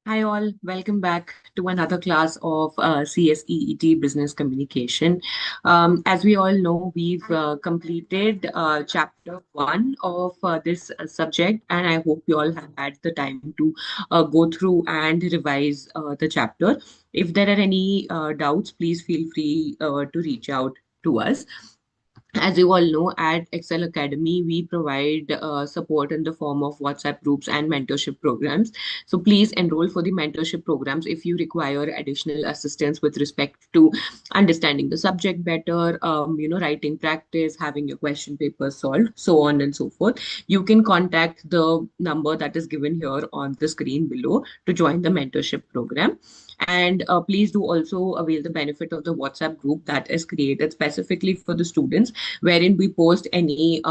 Hi all, welcome back to another class of CSEET Business Communication. As we all know, we've completed chapter one of this subject, and I hope you all have had the time to go through and revise the chapter. If there are any doubts, please feel free to reach out to us. As you all know, at Excel Academy, we provide support in the form of WhatsApp groups and mentorship programs. So please enroll for the mentorship programs if you require additional assistance with respect to understanding the subject better, writing practice, having your question papers solved, so on and so forth. You can contact the number that is given here on the screen below to join the mentorship program. And please do also avail the benefit of the WhatsApp group that is created specifically for the students, wherein we post any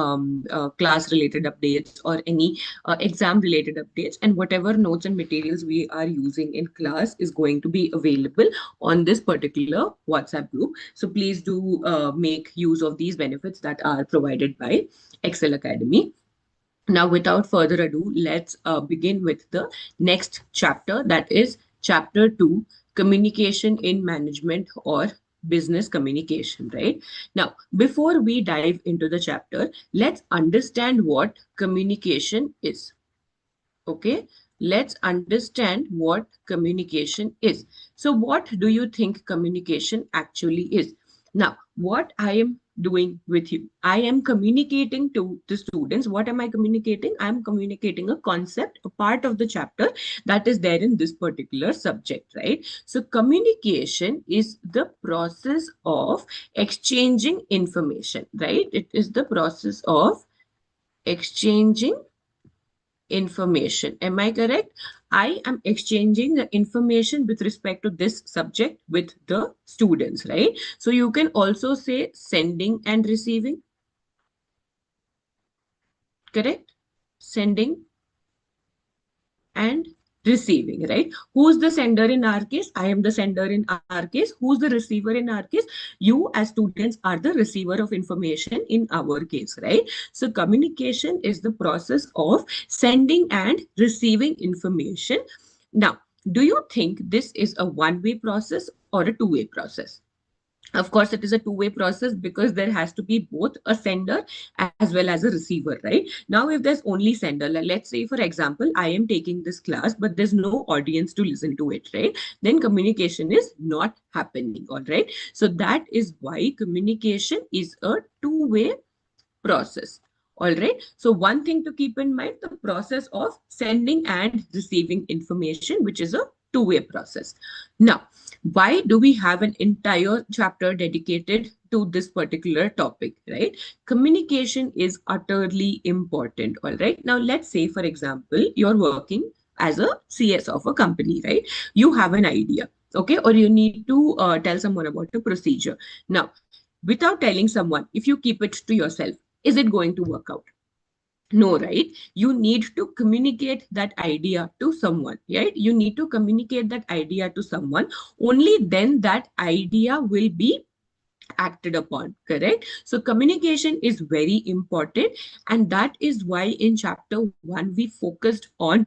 class related updates or any exam related updates, and whatever notes and materials we are using in class is going to be available on this particular WhatsApp group. So please do make use of these benefits that are provided by Excel Academy. Now, without further ado, let's begin with the next chapter, that is chapter 2, communication in management or business communication, right? Now, before we dive into the chapter, let's understand what communication is. Okay, let's understand what communication is. So, what do you think communication actually is? Now, what I am doing with you, I am communicating to the students. What am I communicating? I'm communicating a concept, a part of the chapter that is there in this particular subject, right? So, communication is the process of exchanging information, right? It is the process of exchanging information. Am I correct? I am exchanging the information with respect to this subject with the students, right? So you can also say sending and receiving, correct? Sending and receiving, right? Who's the sender in our case? I am the sender in our case. Who's the receiver in our case? You as students are the receiver of information in our case, right? So communication is the process of sending and receiving information. Now, do you think this is a one-way process or a two-way process? Of course, it is a two-way process because there has to be both a sender as well as a receiver, right? Now, if there's only sender, let's say, for example, I am taking this class, but there's no audience to listen to it, right? Then communication is not happening, all right? So that is why communication is a two-way process. All right. So one thing to keep in mind, the process of sending and receiving information, which is a two-way process. Now, why do we have an entire chapter dedicated to this particular topic, right? Communication is utterly important. All right. Now, let's say, for example, you're working as a CS of a company, right? You have an idea, okay, or you need to tell someone about a procedure. Now, without telling someone, if you keep it to yourself, is it going to work out? No, right? You need to communicate that idea to someone, right? You need to communicate that idea to someone. Only then that idea will be acted upon, correct? So communication is very important, and that is why in chapter 1 we focused on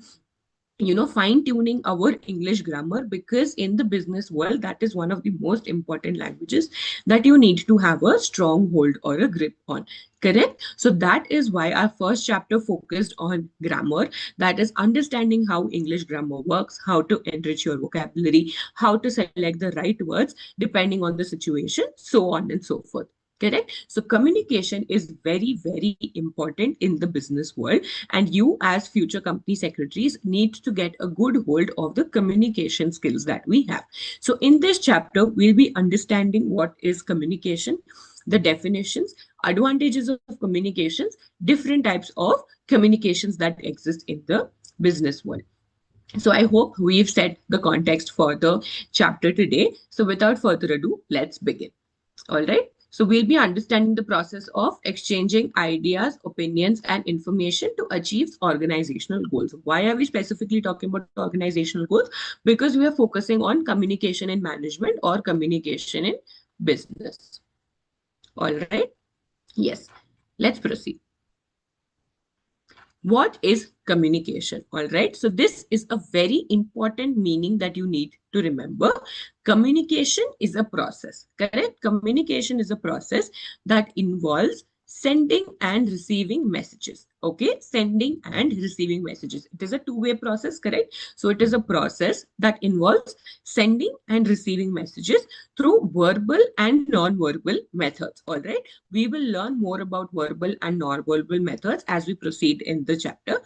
fine tuning our English grammar, because in the business world that is one of the most important languages that you need to have a strong hold or a grip on, correct? So that is why our first chapter focused on grammar, that is understanding how English grammar works, how to enrich your vocabulary, how to select the right words depending on the situation, so on and so forth. Correct. So communication is very, very important in the business world, and you as future company secretaries need to get a good hold of the communication skills that we have. So in this chapter, we'll be understanding what is communication, the definitions, advantages of communications, different types of communications that exist in the business world. So I hope we've set the context for the chapter today. So without further ado, let's begin. All right. So we'll be understanding the process of exchanging ideas, opinions, and information to achieve organizational goals. Why are we specifically talking about organizational goals? Because we are focusing on communication in management or communication in business. All right. Yes. Let's proceed. What is communication? All right. So this is a very important meaning that you need to remember. Communication is a process, correct? Communication is a process that involves sending and receiving messages. Okay, sending and receiving messages. It is a two-way process, correct? So it is a process that involves sending and receiving messages through verbal and non-verbal methods. All right. We will learn more about verbal and non-verbal methods as we proceed in the chapter.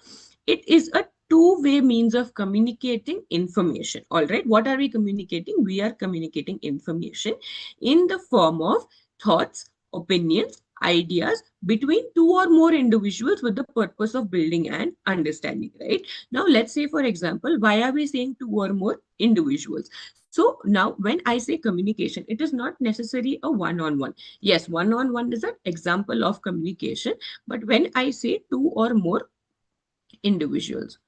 It is a two-way means of communicating information. All right. What are we communicating? We are communicating information in the form of thoughts, opinions, ideas between two or more individuals with the purpose of building and understanding, right? Now, let's say, for example, why are we saying two or more individuals? So now when I say communication, it is not necessarily a one-on-one. Yes, one-on-one is an example of communication, but when I say two or more individuals,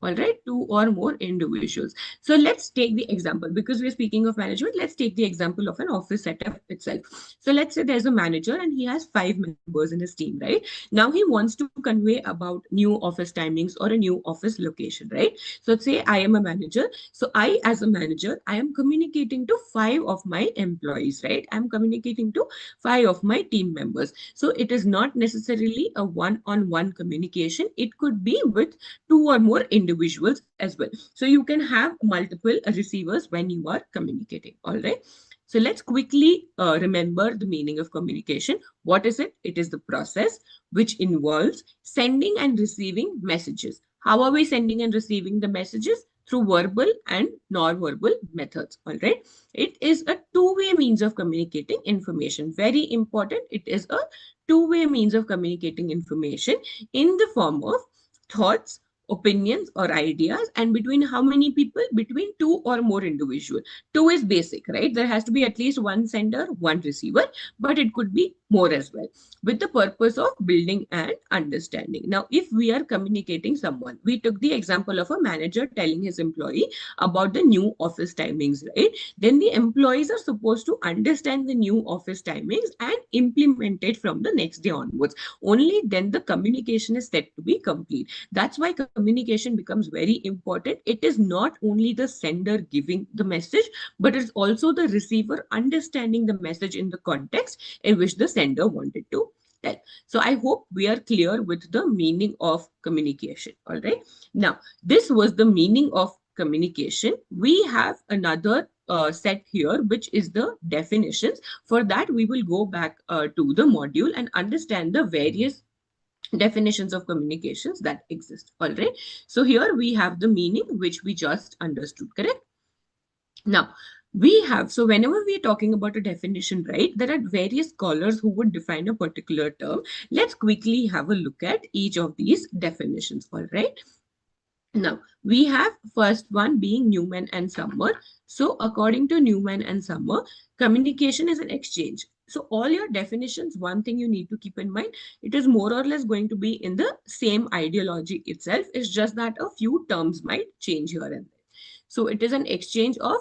all right, two or more individuals. So let's take the example, because we're speaking of management, let's take the example of an office setup itself. So let's say there's a manager and he has 5 members in his team, right? Now he wants to convey about new office timings or a new office location, right? So say I am a manager. So I, as a manager, I am communicating to 5 of my employees, right? I'm communicating to 5 of my team members. So it is not necessarily a one-on-one communication. It could be with two or more individuals as well. So you can have multiple receivers when you are communicating. All right. So let's quickly remember the meaning of communication. What is it? It is the process which involves sending and receiving messages. How are we sending and receiving the messages? Through verbal and non-verbal methods. All right. It is a two-way means of communicating information. Very important. It is a two-way means of communicating information in the form of thoughts, opinions or ideas, and between how many people? Between two or more individual. Two is basic, right? There has to be at least one sender, one receiver, but it could be more as well, with the purpose of building and understanding. Now if we are communicating someone, we took the example of a manager telling his employee about the new office timings, right? Then the employees are supposed to understand the new office timings and implement it from the next day onwards. Only then the communication is said to be complete. That's why communication becomes very important. It is not only the sender giving the message, but it's also the receiver understanding the message in the context in which the sender wanted to tell. So I hope we are clear with the meaning of communication. All right. Now, this was the meaning of communication. We have another set here, which is the definitions. For that, we will go back to the module and understand the various definitions of communications that exist. All right. So here we have the meaning which we just understood, correct? Now, we have, so whenever we are talking about a definition, right, there are various scholars who would define a particular term. Let's quickly have a look at each of these definitions. All right. Now, we have first one being Newman and Summer. So, according to Newman and Summer, communication is an exchange. So, all your definitions, one thing you need to keep in mind, it is more or less going to be in the same ideology itself. It's just that a few terms might change here and there. So, it is an exchange of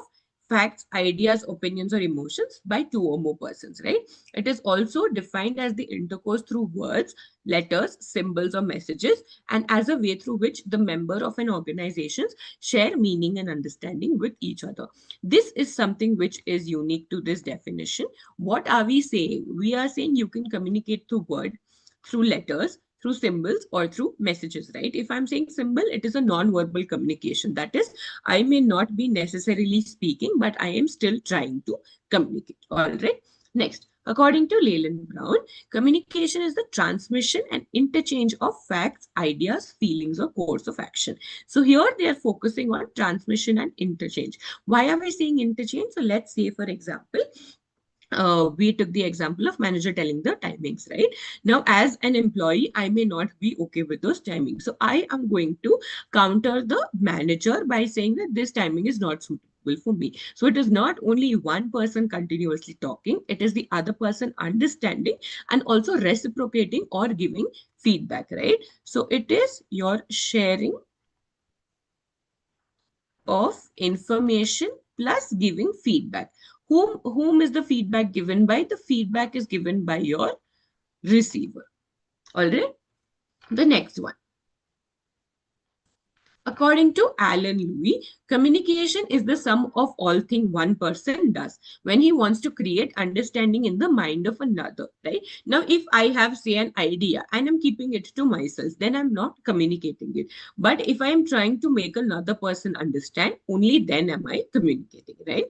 facts, ideas, opinions, or emotions by two or more persons, right? It is also defined as the intercourse through words, letters, symbols, or messages, and as a way through which the member of an organization share meaning and understanding with each other. This is something which is unique to this definition. What are we saying? We are saying you can communicate through word, through letters, through symbols, or through messages, right? If I'm saying symbol, it is a non-verbal communication. That is, I may not be necessarily speaking, but I am still trying to communicate. All right. Next, according to Leyland Brown, communication is the transmission and interchange of facts, ideas, feelings, or course of action. So here they are focusing on transmission and interchange. Why are we saying interchange? So let's say, for example, we took the example of manager telling the timings, right? Now, as an employee, I may not be okay with those timings. So I am going to counter the manager by saying that this timing is not suitable for me. So it is not only one person continuously talking, it is the other person understanding and also reciprocating or giving feedback, right? So it is your sharing of information plus giving feedback. Whom is the feedback given by? The feedback is given by your receiver. All right. The next one. According to Alan Louis, communication is the sum of all things one person does when he wants to create understanding in the mind of another, right? Now, if I have, say, an idea and I'm keeping it to myself, then I'm not communicating it. But if I am trying to make another person understand, only then am I communicating, right?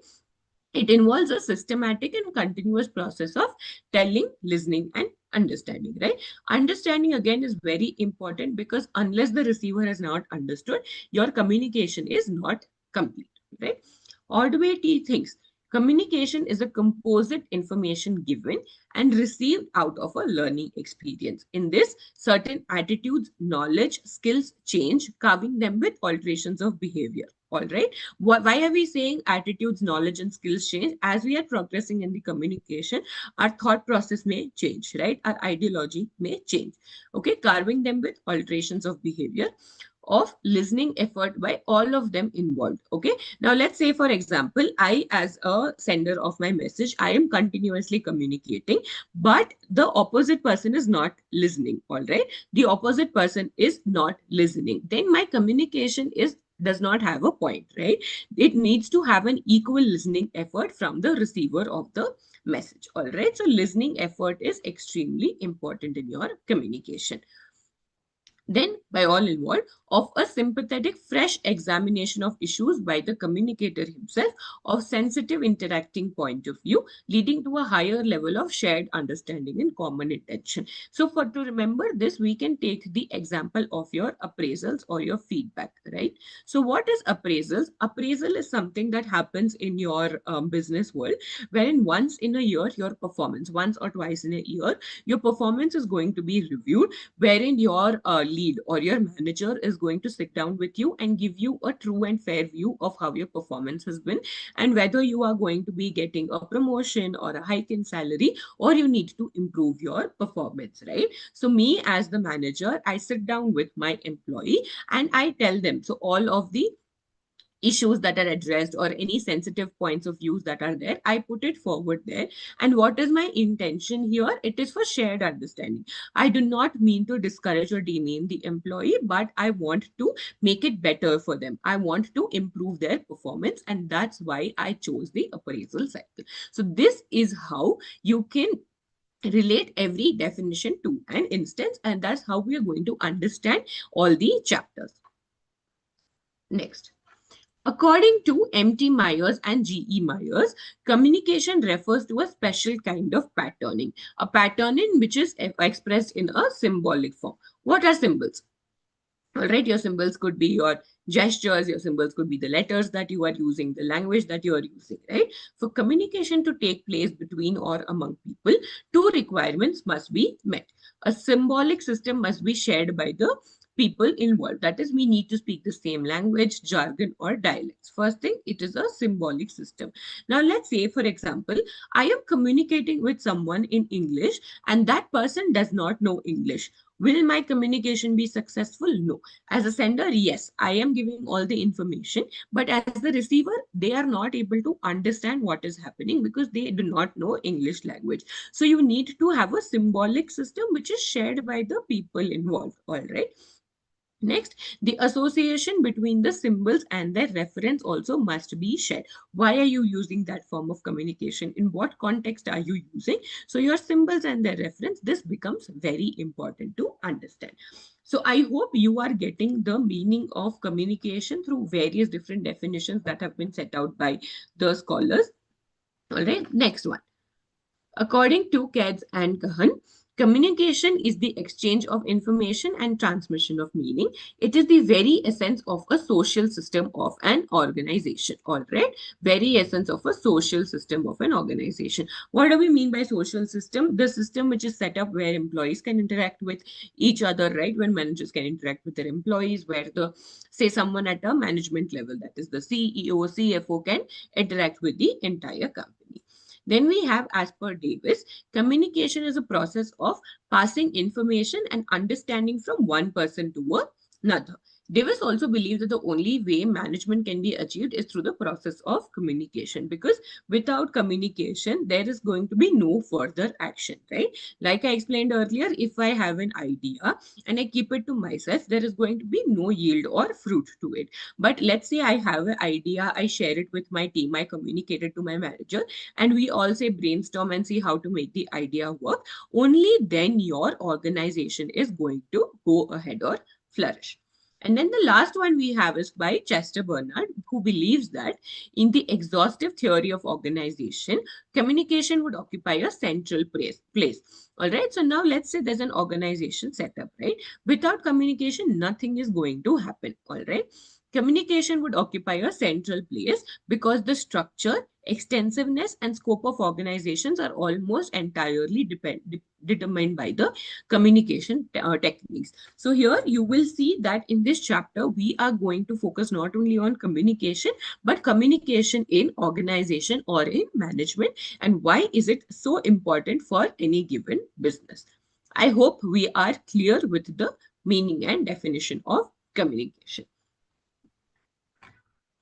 It involves a systematic and continuous process of telling, listening, and understanding, right? Understanding again is very important because unless the receiver has not understood, your communication is not complete, right? Ordway thinks communication is a composite information given and received out of a learning experience. In this, certain attitudes, knowledge, skills change, carving them with alterations of behavior. All right. Why are we saying attitudes, knowledge, and skills change? As we are progressing in the communication, our thought process may change, right? Our ideology may change. Okay, carving them with alterations of behavior, of listening effort by all of them involved. Okay, now let's say, for example, I, as a sender of my message, I am continuously communicating, but the opposite person is not listening. All right, the opposite person is not listening. Then my communication is does not have a point, right? It needs to have an equal listening effort from the receiver of the message. All right, so listening effort is extremely important in your communication. Then, by all involved, of a sympathetic, fresh examination of issues by the communicator himself, of sensitive interacting point of view, leading to a higher level of shared understanding and common intention. So, for to remember this, we can take the example of your appraisals or your feedback, right? So, what is appraisals? Appraisal is something that happens in your business world, wherein once in a year, your performance, once or twice in a year, your performance is going to be reviewed, wherein your lead or your manager is going to sit down with you and give you a true and fair view of how your performance has been and whether you are going to be getting a promotion or a hike in salary or you need to improve your performance, right? So me as the manager, I sit down with my employee and I tell them, so all of the issues that are addressed or any sensitive points of views that are there, I put it forward there. And what is my intention here? It is for shared understanding. I do not mean to discourage or demean the employee, but I want to make it better for them. I want to improve their performance, and that's why I chose the appraisal cycle. So this is how you can relate every definition to an instance, and that's how we are going to understand all the chapters. Next. According to M.T. Myers and G.E. Myers, communication refers to a special kind of patterning, a patterning which is expressed in a symbolic form. What are symbols? All right, your symbols could be your gestures, your symbols could be the letters that you are using, the language that you are using, right? For communication to take place between or among people, two requirements must be met. A symbolic system must be shared by the people involved. That is, we need to speak the same language, jargon, or dialects. First thing, it is a symbolic system. Now, let's say, for example, I am communicating with someone in English and that person does not know English. Will my communication be successful? No. As a sender, yes, I am giving all the information, but as the receiver, they are not able to understand what is happening because they do not know English language. So you need to have a symbolic system which is shared by the people involved. All right. Next, the association between the symbols and their reference also must be shared. Why are you using that form of communication? In what context are you using? So your symbols and their reference, this becomes very important to understand. So I hope you are getting the meaning of communication through various different definitions that have been set out by the scholars. All right, next one. According to Katz and Kahan, communication is the exchange of information and transmission of meaning. It is the very essence of a social system of an organization. All right, very essence of a social system of an organization. What do we mean by social system? The system which is set up where employees can interact with each other, right? When managers can interact with their employees, where the say someone at a management level, that is the CEO, CFO, can interact with the entire company. Then we have, as per Davis, communication is a process of passing information and understanding from one person to another. Davis also believes that the only way management can be achieved is through the process of communication, because without communication, there is going to be no further action, right? Like I explained earlier, if I have an idea and I keep it to myself, there is going to be no yield or fruit to it. But let's say I have an idea, I share it with my team, I communicate it to my manager, and we all say brainstorm and see how to make the idea work. Only then your organization is going to go ahead or flourish. And then the last one we have is by Chester Bernard, who believes that in the exhaustive theory of organization, communication would occupy a central place. All right. So now let's say there's an organization setup, right? Without communication, nothing is going to happen. All right. Communication would occupy a central place because the structure, extensiveness, and scope of organizations are almost entirely determined by the communication techniques. So here you will see that in this chapter, we are going to focus not only on communication, but communication in organization or in management, and why is it so important for any given business. I hope we are clear with the meaning and definition of communication.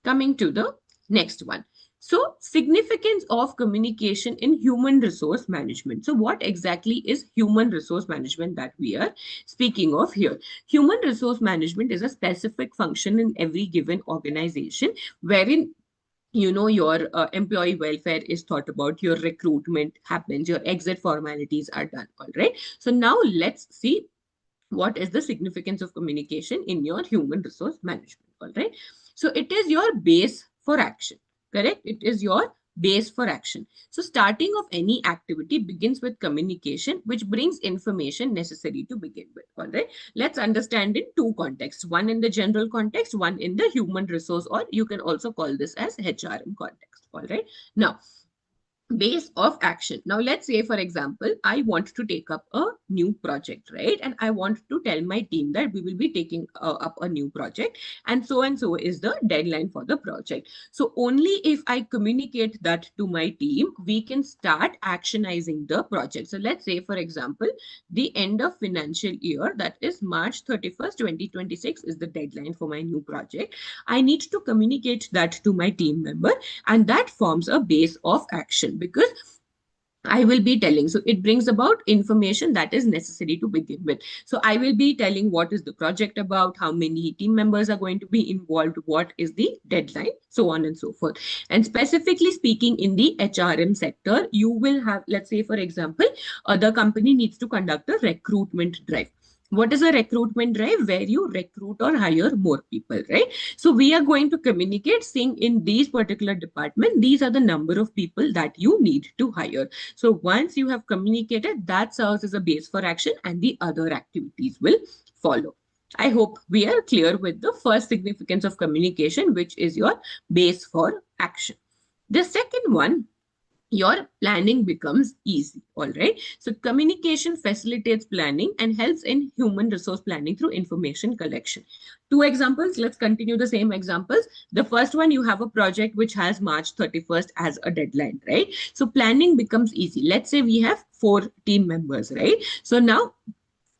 Coming to the next one. So, significance of communication in human resource management. So, what exactly is human resource management that we are speaking of here? Human resource management is a specific function in every given organization wherein your employee welfare is thought about, your recruitment happens, your exit formalities are done. All right. So, now let's see what is the significance of communication in your human resource management. All right. So it is your base for action, correct? It is your base for action. So starting of any activity begins with communication, which brings information necessary to begin with. All right. Let's understand in two contexts, one in the general context, one in the human resource, or you can also call this as HRM context. All right. Now, base of action. Now, let's say, for example, I want to take up a new project, right? And I want to tell my team that we will be taking up a new project, and so is the deadline for the project. So only if I communicate that to my team, we can start actionizing the project. So let's say, for example, the end of financial year, that is March 31st, 2026 is the deadline for my new project. I need to communicate that to my team member, and that forms a base of action, because I will be telling. So it brings about information that is necessary to begin with. So I will be telling what is the project about, how many team members are going to be involved, what is the deadline, so on and so forth. And specifically speaking, in the HRM sector, you will have, let's say, for example, the company needs to conduct a recruitment drive. What is a recruitment drive? Where you recruit or hire more people, right? So we are going to communicate saying in these particular department, these are the number of people that you need to hire. So once you have communicated, that serves as a base for action, and the other activities will follow. I hope we are clear with the first significance of communication, which is your base for action. The second one, your planning becomes easy. All right. So communication facilitates planning and helps in human resource planning through information collection. Two examples. Let's continue the same examples. The first one, you have a project which has March 31st as a deadline, right? So planning becomes easy. Let's say we have 4 team members, right? So now,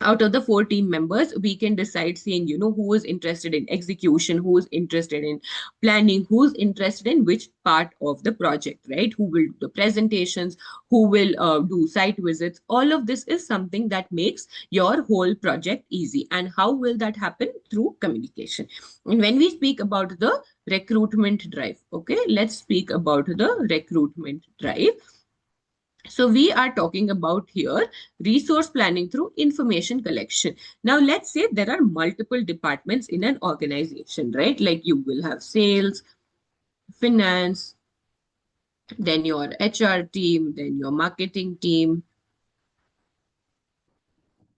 out of the 4 team members, we can decide saying, who is interested in execution, who is interested in planning, who's interested in which part of the project, right? Who will do the presentations, who will do site visits. All of this is something that makes your whole project easy. And how will that happen? Through communication. And when we speak about the recruitment drive, okay, let's speak about the recruitment drive. So we are talking about here resource planning through information collection. Now, let's say there are multiple departments in an organization, right? Like you will have sales, finance, then your HR team, then your marketing team,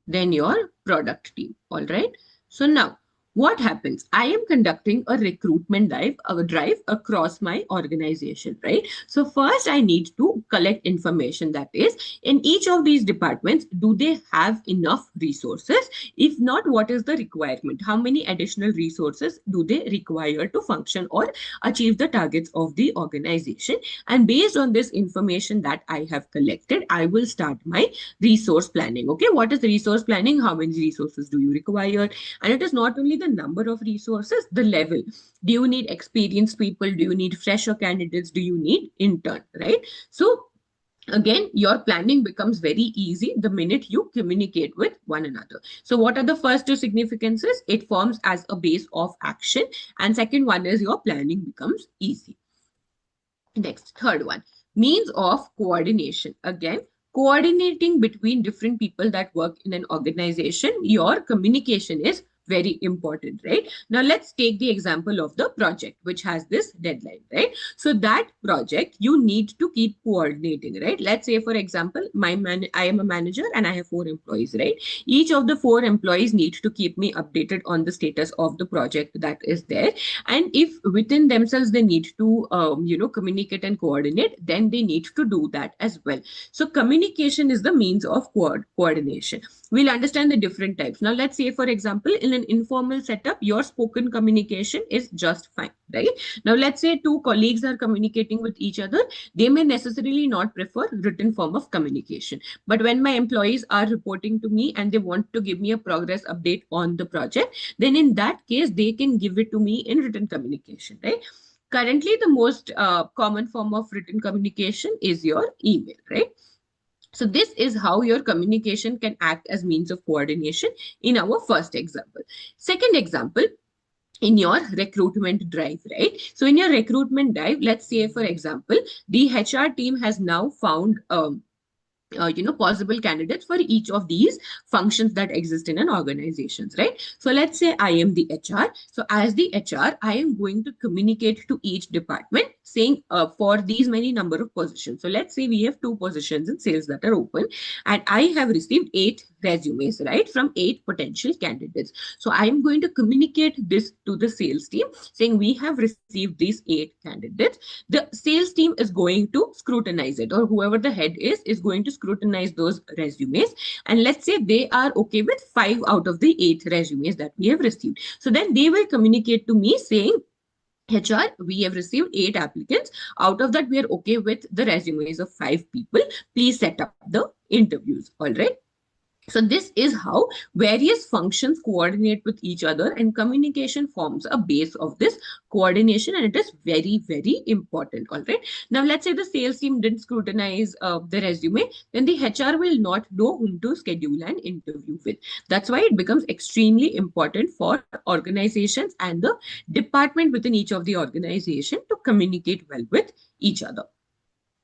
then your product team. All right. So now, what happens? I am conducting a recruitment drive across my organization, right? So first I need to collect information, that is, in each of these departments, do they have enough resources? If not, what is the requirement? How many additional resources do they require to function or achieve the targets of the organization? And based on this information that I have collected, I will start my resource planning. Okay, what is resource planning? How many resources do you require? And it is not only the number of resources, the level. Do you need experienced people? Do you need fresher candidates? Do you need intern, right? So again, your planning becomes very easy the minute you communicate with one another. So what are the first two significances? It forms as a base of action. And second one is your planning becomes easy. Next, third one, means of coordination. Again, coordinating between different people that work in an organization, your communication is very important, right? Now let's take the example of the project which has this deadline, right? So that project you need to keep coordinating, right? Let's say for example, I am a manager and I have 4 employees, right? Each of the 4 employees need to keep me updated on the status of the project that is there. And if within themselves they need to communicate and coordinate, then they need to do that as well. So communication is the means of coordination. We'll understand the different types. Now let's say for example, in an informal setup, your spoken communication is just fine, right? Now let's say two colleagues are communicating with each other. They may necessarily not prefer written form of communication, but when my employees are reporting to me and they want to give me a progress update on the project, then in that case they can give it to me in written communication, right? Currently the most common form of written communication is your email, right? So this is how your communication can act as means of coordination in our first example. Second example, in your recruitment drive, right? So in your recruitment drive, let's say for example, the HR team has now found possible candidates for each of these functions that exist in an organizations, right? So let's say I am the HR. So as the HR, I am going to communicate to each department saying for these many number of positions. So let's say we have 2 positions in sales that are open and I have received 8 resumes, right, from 8 potential candidates. So I am going to communicate this to the sales team saying we have received these 8 candidates. The sales team is going to scrutinize it, or whoever the head is going to scrutinize those resumes. And let's say they are okay with 5 out of the 8 resumes that we have received. So then they will communicate to me saying, HR, we have received 8 applicants. Out of that, we are okay with the resumes of 5 people. Please set up the interviews. All right. So this is how various functions coordinate with each other, and communication forms a base of this coordination, and it is very, very important. All right. Now, let's say the sales team didn't scrutinize the resume, then the HR will not know whom to schedule an interview with. That's why it becomes extremely important for organizations and the department within each of the organization to communicate well with each other.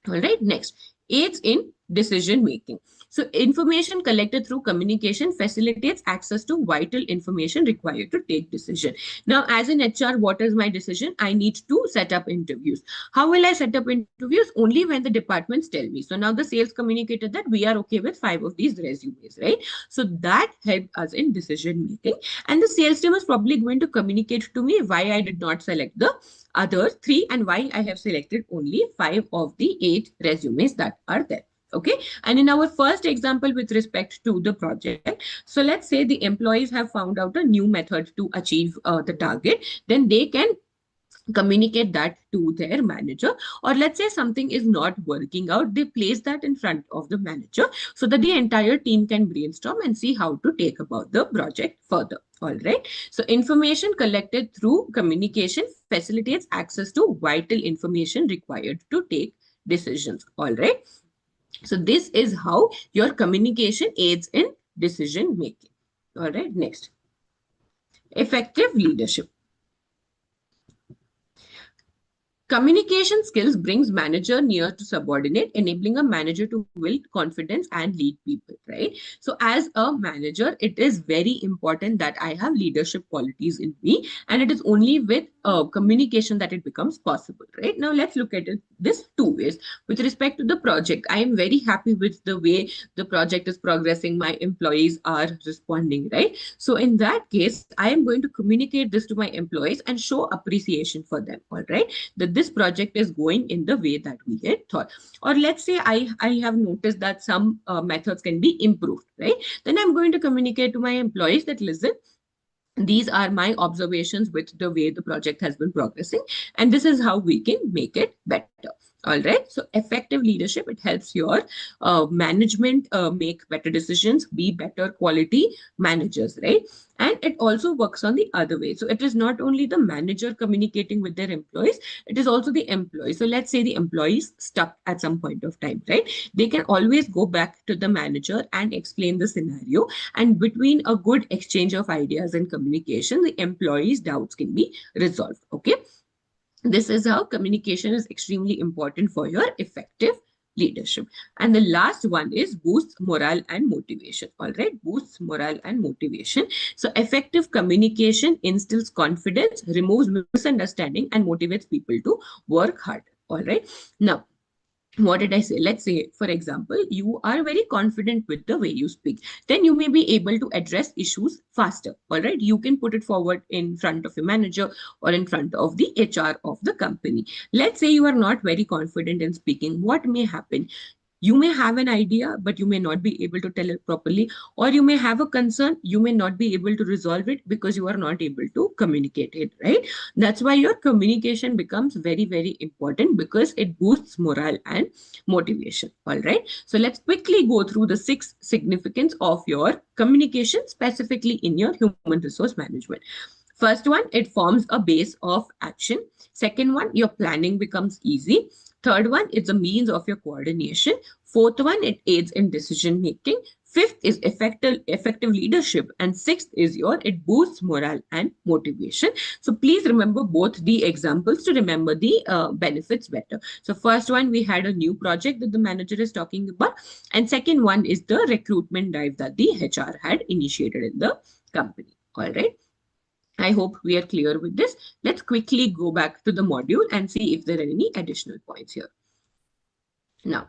All right, next, aids in decision making. So information collected through communication facilitates access to vital information required to take decision. Now, as an HR, what is my decision? I need to set up interviews. How will I set up interviews? Only when the departments tell me. So now the sales communicated that we are okay with 5 of these resumes, right? So that helped us in decision making. And the sales team is probably going to communicate to me why I did not select the other 3 and why I have selected only 5 of the 8 resumes that are there. Okay. And in our first example with respect to the project, so let's say the employees have found out a new method to achieve the target, then they can communicate that to their manager. Or let's say something is not working out, they place that in front of the manager so that the entire team can brainstorm and see how to take about the project further. All right. So information collected through communication facilitates access to vital information required to take decisions. All right. So this is how your communication aids in decision making. All right, next. Effective leadership. Communication skills brings manager near to subordinate, enabling a manager to build confidence and lead people, right? So as a manager, it is very important that I have leadership qualities in me, and it is only with communication that it becomes possible, right? Now let's look at it this 2 ways. With respect to the project, I am very happy with the way the project is progressing. My employees are responding, right? So in that case, I am going to communicate this to my employees and show appreciation for them, all right? That this project is going in the way that we had thought. Or let's say I have noticed that some methods can be improved, right? Then I'm going to communicate to my employees that, listen, these are my observations with the way the project has been progressing, and this is how we can make it better. All right. So effective leadership, it helps your management make better decisions, be better quality managers, right? And it also works on the other way. So it is not only the manager communicating with their employees, it is also the employee. So let's say the employees stuck at some point of time, right? They can always go back to the manager and explain the scenario. And between a good exchange of ideas and communication, the employees' doubts can be resolved. Okay. This is how communication is extremely important for your effective leadership. And the last one is boosts morale and motivation. All right, boosts morale and motivation. So effective communication instills confidence, removes misunderstanding, and motivates people to work hard. All right. Now, what did I say? Let's say, for example, you are very confident with the way you speak. Then you may be able to address issues faster. All right. You can put it forward in front of your manager or in front of the HR of the company. Let's say you are not very confident in speaking. What may happen? You may have an idea, but you may not be able to tell it properly, or you may have a concern, you may not be able to resolve it because you are not able to communicate it, right? That's why your communication becomes very, very important because it boosts morale and motivation. All right. So let's quickly go through the 6 significance of your communication, specifically in your human resource management. First one, it forms a base of action. Second one, your planning becomes easy. Third one, it's a means of your coordination. Fourth one, it aids in decision making. Fifth is effective leadership. And sixth is it boosts morale and motivation. So please remember both the examples to remember the benefits better. So first one, we had a new project that the manager is talking about. And second one is the recruitment drive that the HR had initiated in the company. All right. I hope we are clear with this. Let's quickly go back to the module and see if there are any additional points here. Now,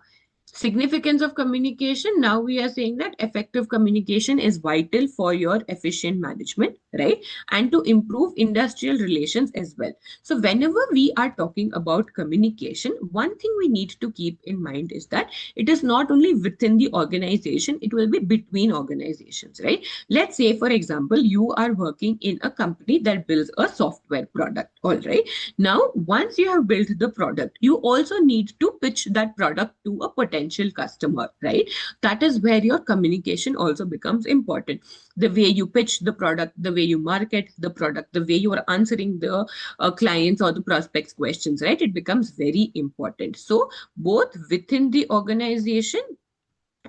significance of communication. Now we are saying that effective communication is vital for your efficient management, right? And to improve industrial relations as well. So whenever we are talking about communication, one thing we need to keep in mind is that it is not only within the organization, it will be between organizations, right? Let's say, for example, you are working in a company that builds a software product, all right? Now, once you have built the product, you also need to pitch that product to a potential customer, right? That is where your communication also becomes important. The way you pitch the product, the way you market the product, the way you are answering the clients or the prospects questions, right? It becomes very important. So both within the organization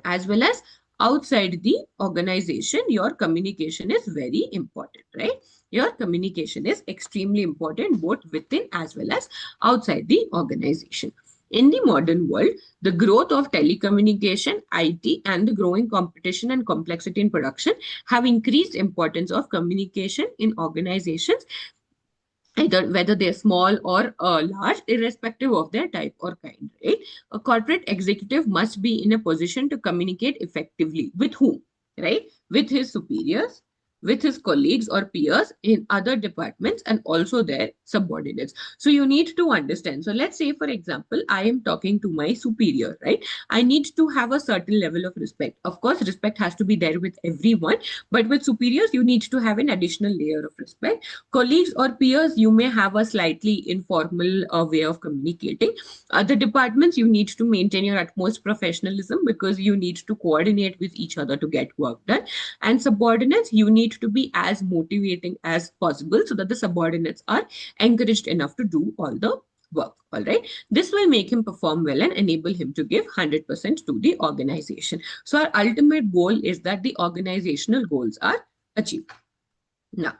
as well as outside the organization, your communication is very important, right? Your communication is extremely important both within as well as outside the organization. In the modern world, the growth of telecommunication, IT, and the growing competition and complexity in production have increased importance of communication in organizations, either whether they're small or large, irrespective of their type or kind, right? A corporate executive must be in a position to communicate effectively with whom, right? With his superiors, with his colleagues or peers in other departments, and also their subordinates. So you need to understand. So let's say, for example, I am talking to my superior, right? I need to have a certain level of respect. Of course, respect has to be there with everyone, but with superiors, you need to have an additional layer of respect. Colleagues or peers, you may have a slightly informal way of communicating. Other departments, you need to maintain your utmost professionalism because you need to coordinate with each other to get work done. And subordinates, you need to be as motivating as possible so that the subordinates are encouraged enough to do all the work. All right. This will make him perform well and enable him to give 100% to the organization. So our ultimate goal is that the organizational goals are achieved. Now,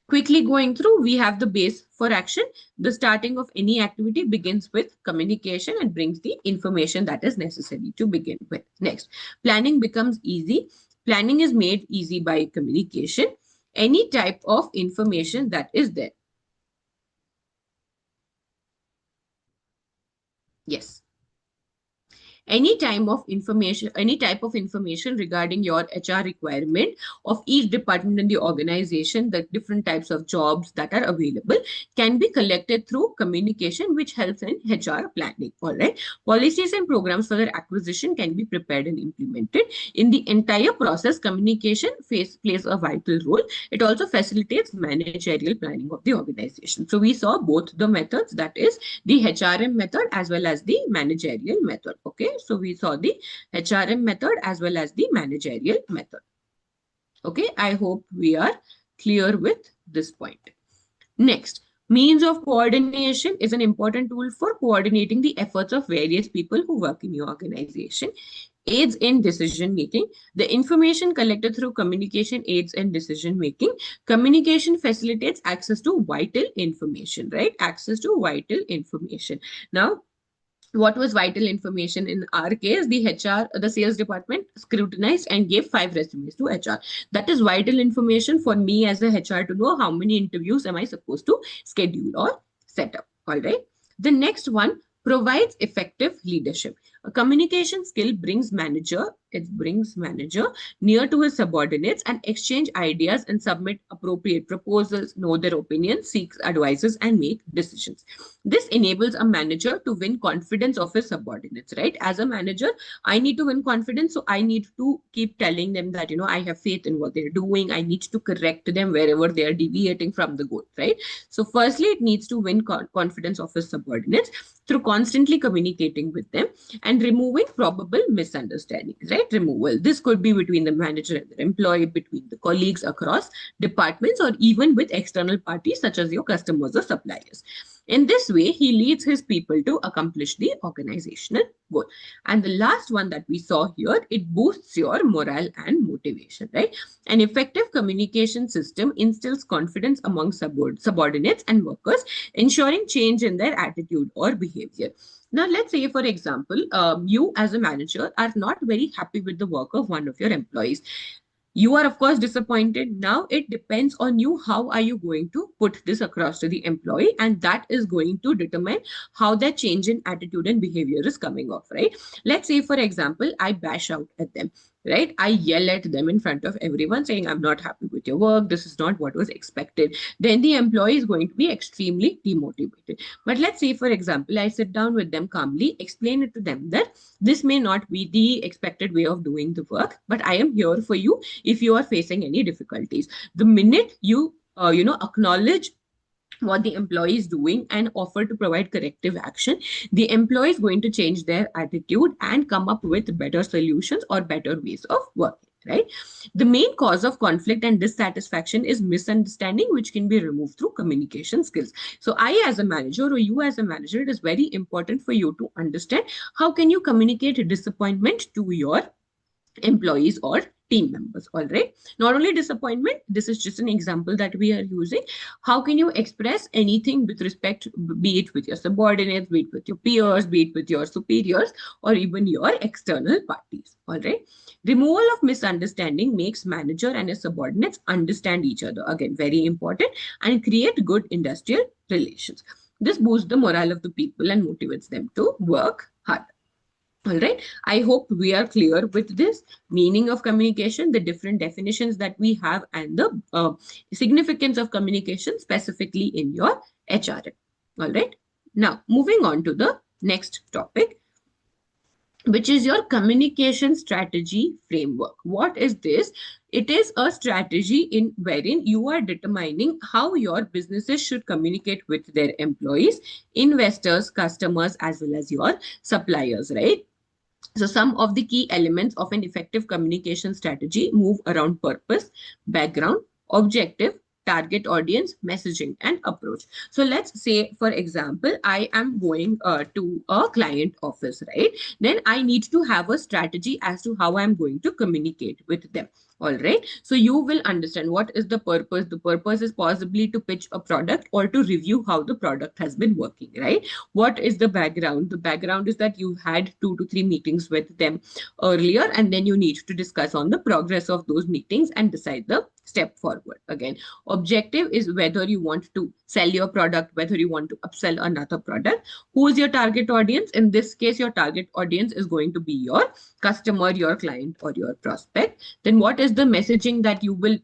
quickly going through, we have the base for action. The starting of any activity begins with communication and brings the information that is necessary to begin with. Next, planning becomes easy. Planning is made easy by communication. Any type of information that is there. Yes. any type of information regarding your HR requirement of each department in the organization, the different types of jobs that are available can be collected through communication, which helps in HR planning. All right. Policies and programs for their acquisition can be prepared and implemented. In the entire process, communication plays a vital role. It also facilitates managerial planning of the organization. So we saw both the methods, that is the HRM method as well as the managerial method. Okay, so we saw the HRM method as well as the managerial method. Okay, I hope we are clear with this point. Next, means of coordination is an important tool for coordinating the efforts of various people who work in your organization. Aids in decision making. The information collected through communication aids in decision making. Communication facilitates access to vital information, right? Access to vital information. Now, what was vital information in our case? The sales department scrutinized and gave 5 resumes to HR. That is vital information for me as a HR to know how many interviews am I supposed to schedule or set up. All right. The next one, provides effective leadership. A communication skill brings manager near to his subordinates and exchange ideas and submit appropriate proposals, know their opinions, seek advices, and make decisions. This enables a manager to win confidence of his subordinates, right? As a manager, I need to win confidence. So I need to keep telling them that, I have faith in what they're doing. I need to correct them wherever they are deviating from the goal, right? So firstly, it needs to win confidence of his subordinates through constantly communicating with them and removing probable misunderstandings, right? Removal. This could be between the manager and the employee, between the colleagues across departments, or even with external parties such as your customers or suppliers. In this way, he leads his people to accomplish the organizational goal. And the last one that we saw here, it boosts your morale and motivation, right? An effective communication system instills confidence among subordinates and workers, ensuring change in their attitude or behavior. Now, let's say, for example, you as a manager are not very happy with the work of one of your employees. You are, of course, disappointed. Now it depends on you. How are you going to put this across to the employee? And that is going to determine how that change in attitude and behavior is coming off, right? Let's say, for example, I bash out at them, right? I yell at them in front of everyone saying, I'm not happy with your work. This is not what was expected. Then the employee is going to be extremely demotivated. But let's say, for example, I sit down with them calmly, explain it to them that this may not be the expected way of doing the work, but I am here for you if you are facing any difficulties. The minute you acknowledge what the employee is doing and offer to provide corrective action, the employee is going to change their attitude and come up with better solutions or better ways of working, right? The main cause of conflict and dissatisfaction is misunderstanding, which can be removed through communication skills. So I, as a manager, or you as a manager, it is very important for you to understand how can you communicate disappointment to your employees or team members. All right, not only disappointment, this is just an example that we are using. How can you express anything with respect, be it with your subordinates, be it with your peers, be it with your superiors, or even your external parties? All right, removal of misunderstanding makes manager and his subordinates understand each other, again very important, and create good industrial relations. This boosts the morale of the people and motivates them to work hard. All right, I hope we are clear with this meaning of communication, the different definitions that we have, and the significance of communication specifically in your HRM. All right, now moving on to the next topic, which is your communication strategy framework. What is this? It is a strategy in wherein you are determining how your businesses should communicate with their employees, investors, customers, as well as your suppliers, right? So some of the key elements of an effective communication strategy move around purpose, background, objective, target audience, messaging, and approach. So let's say, for example, I am going to a client office, right? Then I need to have a strategy as to how I'm going to communicate with them. All right. So you will understand what is the purpose. The purpose is possibly to pitch a product or to review how the product has been working, right? What is the background? The background is that you've had 2 to 3 meetings with them earlier, and then you need to discuss on the progress of those meetings and decide the step forward. Again, objective is whether you want to sell your product, whether you want to upsell another product. Who is your target audience? In this case, your target audience is going to be your customer, your client, or your prospect. Then what is the messaging that you will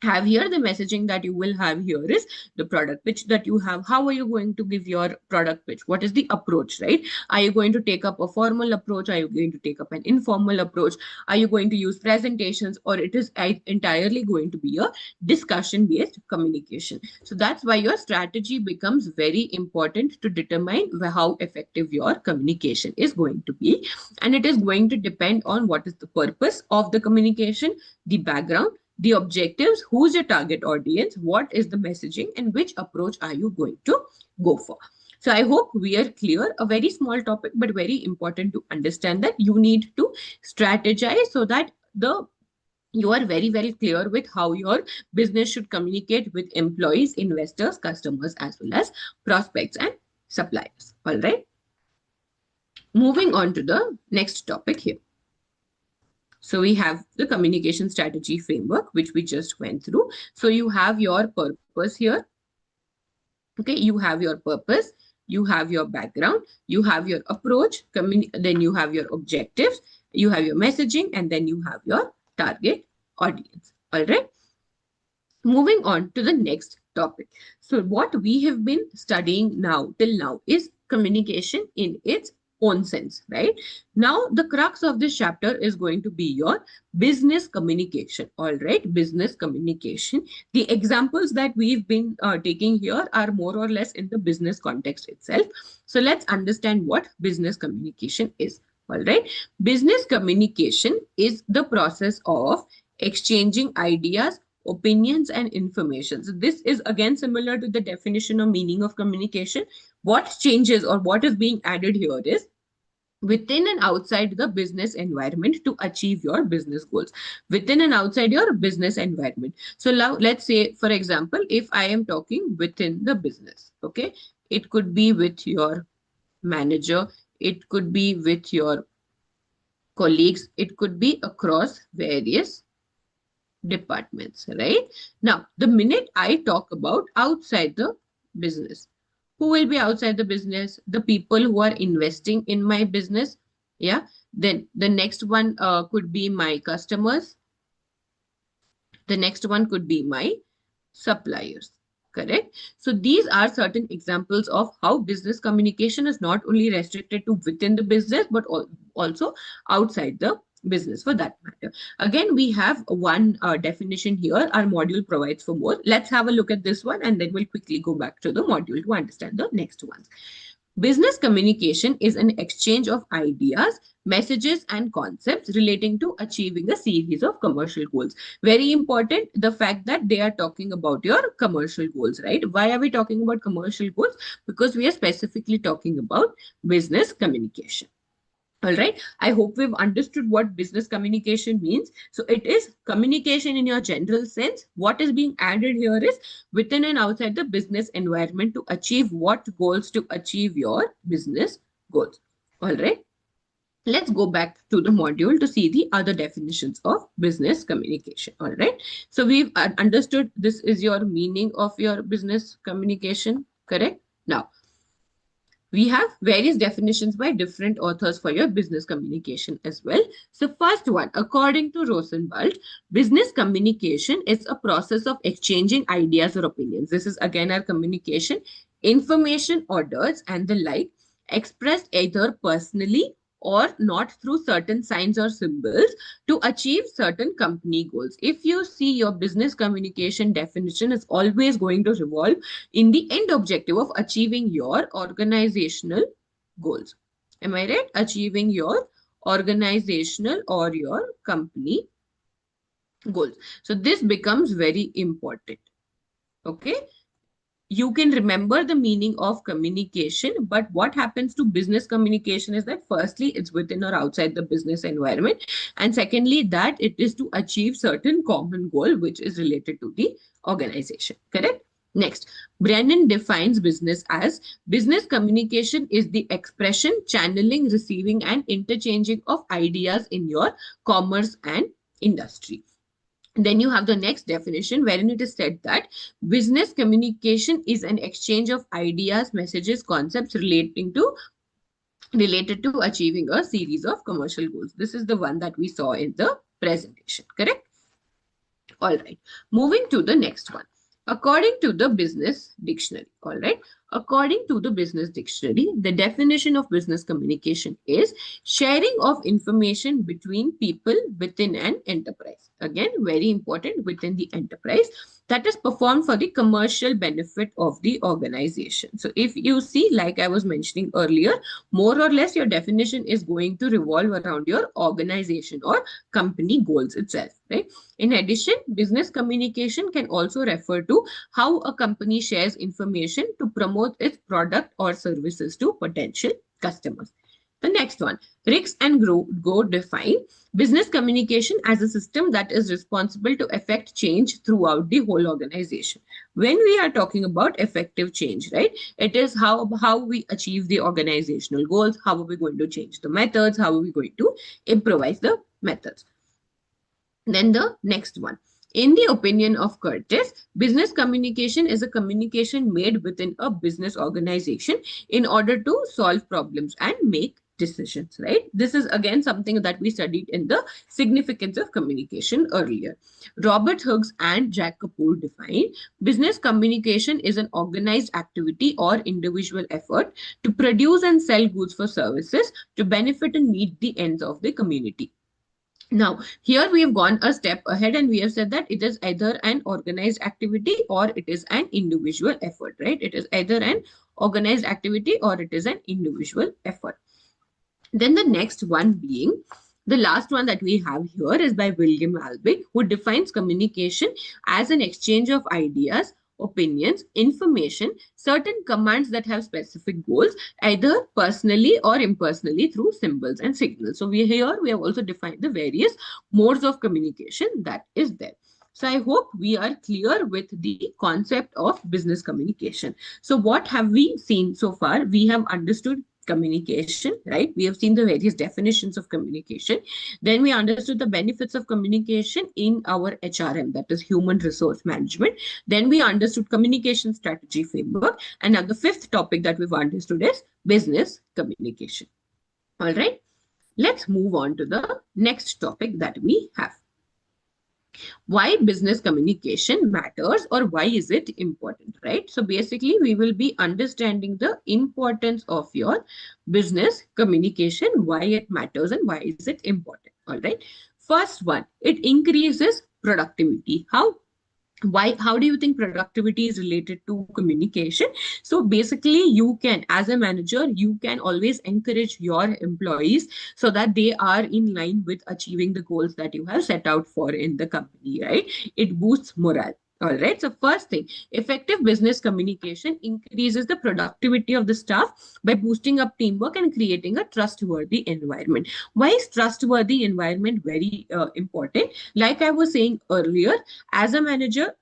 have here? The messaging that you will have here is the product pitch that you have. How are you going to give your product pitch? What is the approach, right? Are you going to take up a formal approach? Are you going to take up an informal approach? Are you going to use presentations, or it is entirely going to be a discussion based communication? So that's why your strategy becomes very important to determine how effective your communication is going to be, and it is going to depend on what is the purpose of the communication, the background, the objectives, who's your target audience, what is the messaging, and which approach are you going to go for. So I hope we are clear. A very small topic, but very important to understand that you need to strategize so that you are very, very clear with how your business should communicate with employees, investors, customers, as well as prospects and suppliers. All right. Moving on to the next topic here. So we have the communication strategy framework, which we just went through. So you have your purpose here. Okay, you have your purpose, you have your background, you have your approach, then you have your objectives, you have your messaging, and then you have your target audience. All right. Moving on to the next topic. So what we have been studying now till now is communication in its own sense, right? Now, the crux of this chapter is going to be your business communication. All right, business communication. The examples that we've been taking here are more or less in the business context itself. So let's understand what business communication is. All right, business communication is the process of exchanging ideas, opinions, and information. So this is again similar to the definition or meaning of communication. What changes or what is being added here is within and outside the business environment to achieve your business goals. Within and outside your business environment. So now let's say, for example, if I am talking within the business, okay, it could be with your manager, it could be with your colleagues, it could be across various departments, right? Now, the minute I talk about outside the business, who will be outside the business? The people who are investing in my business. Yeah. Then the next one could be my customers. The next one could be my suppliers. Correct. So these are certain examples of how business communication is not only restricted to within the business, but also outside the business for that matter. Again, we have one definition here. Our module provides for more. Let's have a look at this one, and then we'll quickly go back to the module to understand the next ones. Business communication is an exchange of ideas, messages, and concepts relating to achieving a series of commercial goals. Very important, the fact that they are talking about your commercial goals, right? Why are we talking about commercial goals? Because we are specifically talking about business communication. All right. I hope we've understood what business communication means. So it is communication in your general sense. What is being added here is within and outside the business environment to achieve what goals, to achieve your business goals. All right. Let's go back to the module to see the other definitions of business communication. All right. So we've understood this is your meaning of your business communication. Correct. Now, we have various definitions by different authors for your business communication as well. So first one, according to Rosenwald, business communication is a process of exchanging ideas or opinions. This is again our communication, information, orders, and the like, expressed either personally or not through certain signs or symbols to achieve certain company goals. If you see, your business communication definition is always going to revolve in the end objective of achieving your organizational goals. Am I right? Achieving your organizational or your company goals. So this becomes very important. Okay. you can remember the meaning of communication, but what happens to business communication is that firstly, it's within or outside the business environment. And secondly, that it is to achieve certain common goal, which is related to the organization. Correct? Next, Brennan defines business as business communication is the expression, channeling, receiving, and interchanging of ideas in your commerce and industry. Then you have the next definition wherein it is said that business communication is an exchange of ideas, messages, concepts related to achieving a series of commercial goals. This is the one that we saw in the presentation, correct? All right, moving to the next one. According to the business dictionary, all right, according to the business dictionary, the definition of business communication is sharing of information between people within an enterprise. Again, very important, within the enterprise, that is performed for the commercial benefit of the organization. So if you see, like I was mentioning earlier, more or less your definition is going to revolve around your organization or company goals itself, right? In addition, business communication can also refer to how a company shares information to promote its product or services to potential customers. The next one, Rix and Go define business communication as a system that is responsible to effect change throughout the whole organization. When we are talking about effective change, right, it is how we achieve the organizational goals, how are we going to change the methods, how are we going to improvise the methods. Then the next one. In the opinion of Curtis, business communication is a communication made within a business organization in order to solve problems and make decisions, right? This is again something that we studied in the significance of communication earlier. Robert Hughes and Jack Kapoor define business communication is an organized activity or individual effort to produce and sell goods or services to benefit and meet the ends of the community. Now, here we have gone a step ahead and we have said that it is either an organized activity or it is an individual effort, right? It is either an organized activity or it is an individual effort. Then the next one being, the last one that we have here is by William Albick, who defines communication as an exchange of ideas, opinions, information, certain commands that have specific goals, either personally or impersonally through symbols and signals. So we have also defined the various modes of communication that is there. So I hope we are clear with the concept of business communication. So what have we seen so far? We have understood communication, right? We have seen the various definitions of communication. Then we understood the benefits of communication in our HRM, that is human resource management. Then we understood communication strategy framework. And now the fifth topic that we've understood is business communication. All right, let's move on to the next topic that we have. Why business communication matters, or why is it important, right? So basically we will be understanding the importance of your business communication, why it matters and why is it important. All right, first one, it increases productivity. How do you think productivity is related to communication? So basically you can, as a manager, you can always encourage your employees so that they are in line with achieving the goals that you have set out for in the company, right? It boosts morale. All right, so first thing, effective business communication increases the productivity of the staff by boosting up teamwork and creating a trustworthy environment. Why is trustworthy environment very important? Like I was saying earlier, as a manager,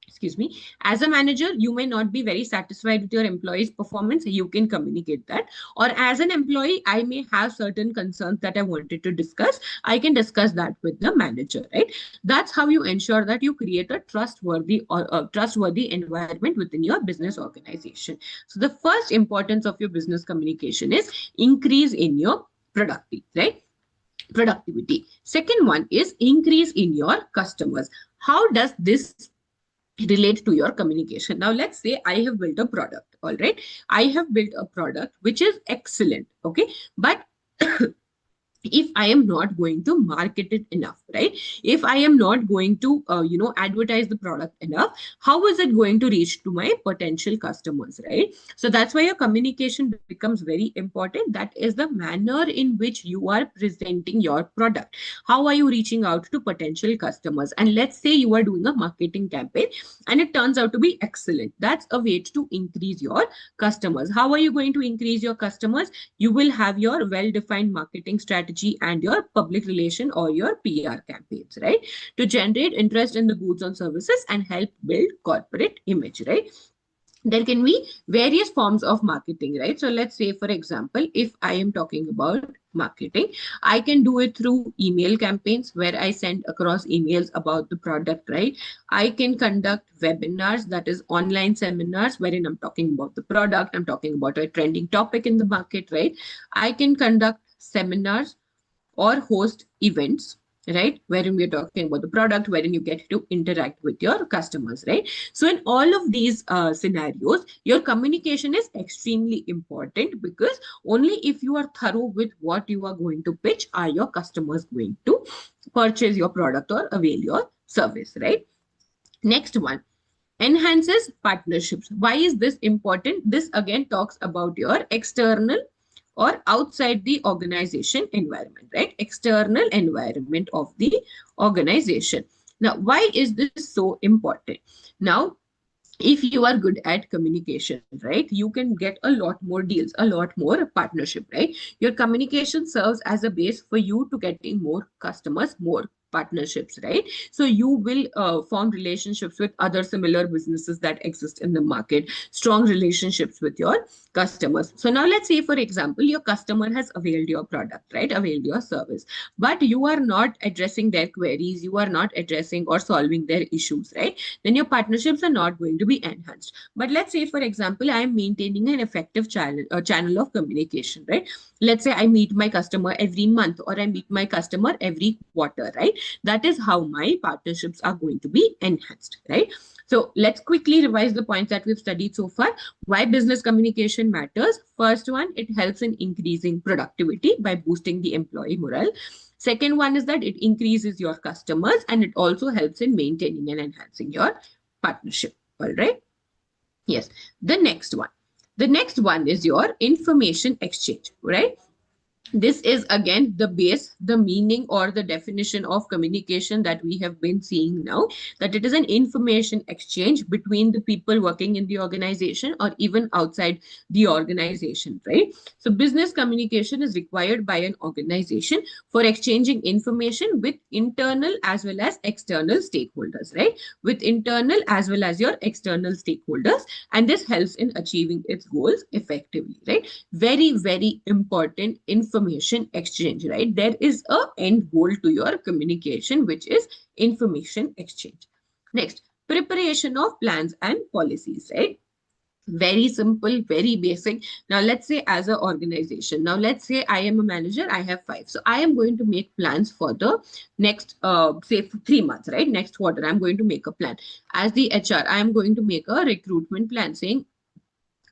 excuse me, as a manager, you may not be very satisfied with your employee's performance. You can communicate that. Or as an employee, I may have certain concerns that I wanted to discuss. I can discuss that with the manager, right? That's how you ensure that you create a trustworthy environment within your business organization. So the first importance of your business communication is increase in your productivity, right? Productivity. Second one is increase in your customers. How does this relate to your communication? Now let's say I have built a product. All right, I have built a product which is excellent, okay, but if I am not going to market it enough, right? If I am not going to, advertise the product enough, how is it going to reach to my potential customers, right? So that's why your communication becomes very important. That is the manner in which you are presenting your product. How are you reaching out to potential customers? And let's say you are doing a marketing campaign and it turns out to be excellent. That's a way to increase your customers. How are you going to increase your customers? You will have your well-defined marketing strategy and your public relation or your PR campaigns, right? To generate interest in the goods and services and help build corporate image, right? There can be various forms of marketing, right? So let's say, for example, if I am talking about marketing, I can do it through email campaigns where I send across emails about the product, right? I can conduct webinars, that is online seminars, wherein I'm talking about the product, I'm talking about a trending topic in the market, right? I can conduct seminars or host events, right, wherein we're talking about the product, wherein you get to interact with your customers, right? So in all of these scenarios, your communication is extremely important, because only if you are thorough with what you are going to pitch are your customers going to purchase your product or avail your service, right? Next one, enhances partnerships. Why is this important? This again talks about your external or outside the organization environment, right? External environment of the organization. Now, why is this so important? Now, if you are good at communication, right, you can get a lot more deals, a lot more partnership, right? Your communication serves as a base for you to getting more customers, more partnerships, right? So you will form relationships with other similar businesses that exist in the market, strong relationships with your customers. So now let's say, for example, your customer has availed your product, right, availed your service, but you are not addressing their queries, you are not addressing or solving their issues, right? Then your partnerships are not going to be enhanced. But let's say, for example, I am maintaining an effective channel of communication, right? Let's say I meet my customer every month, or I meet my customer every quarter, right? That is how my partnerships are going to be enhanced, right? So let's quickly revise the points that we've studied so far. Why business communication matters. First one, it helps in increasing productivity by boosting the employee morale. Second one is that it increases your customers, and it also helps in maintaining and enhancing your partnership. All right. Yes. The next one. The next one is your information exchange, right? This is again the base, the meaning or the definition of communication that we have been seeing now, that it is an information exchange between the people working in the organization or even outside the organization, right? So business communication is required by an organization for exchanging information with internal as well as external stakeholders, right? With internal as well as your external stakeholders, and this helps in achieving its goals effectively, right? Very, very important information exchange, right? There is a end goal to your communication, which is information exchange. Next, preparation of plans and policies, right? Very simple, very basic. Now let's say, as an organization, now let's say I am a manager, I have five, so I am going to make plans for the next say 3 months, right? Next quarter I'm going to make a plan. As the HR, I am going to make a recruitment plan, saying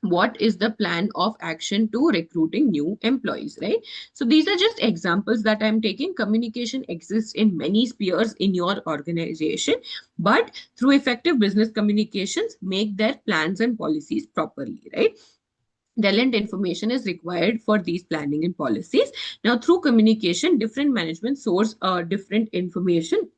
what is the plan of action to recruiting new employees, right? So these are just examples that I'm taking. Communication exists in many spheres in your organization, but through effective business communications, make their plans and policies properly, right? Relevant information is required for these planning and policies. Now, through communication, different management source different information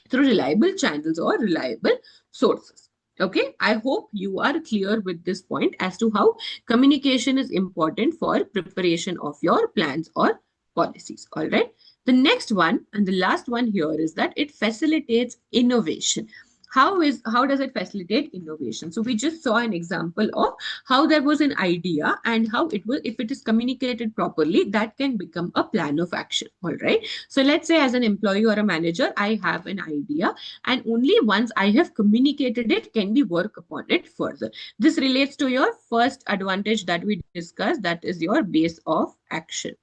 through reliable channels or reliable sources. Okay, I hope you are clear with this point as to how communication is important for preparation of your plans or policies. All right. The next one and the last one here is that it facilitates innovation. How does it facilitate innovation? So we just saw an example of how there was an idea and how it will, if it is communicated properly, that can become a plan of action. All right. So let's say, as an employee or a manager, I have an idea, and only once I have communicated it can we work upon it further. This relates to your first advantage that we discussed, that is your base of action.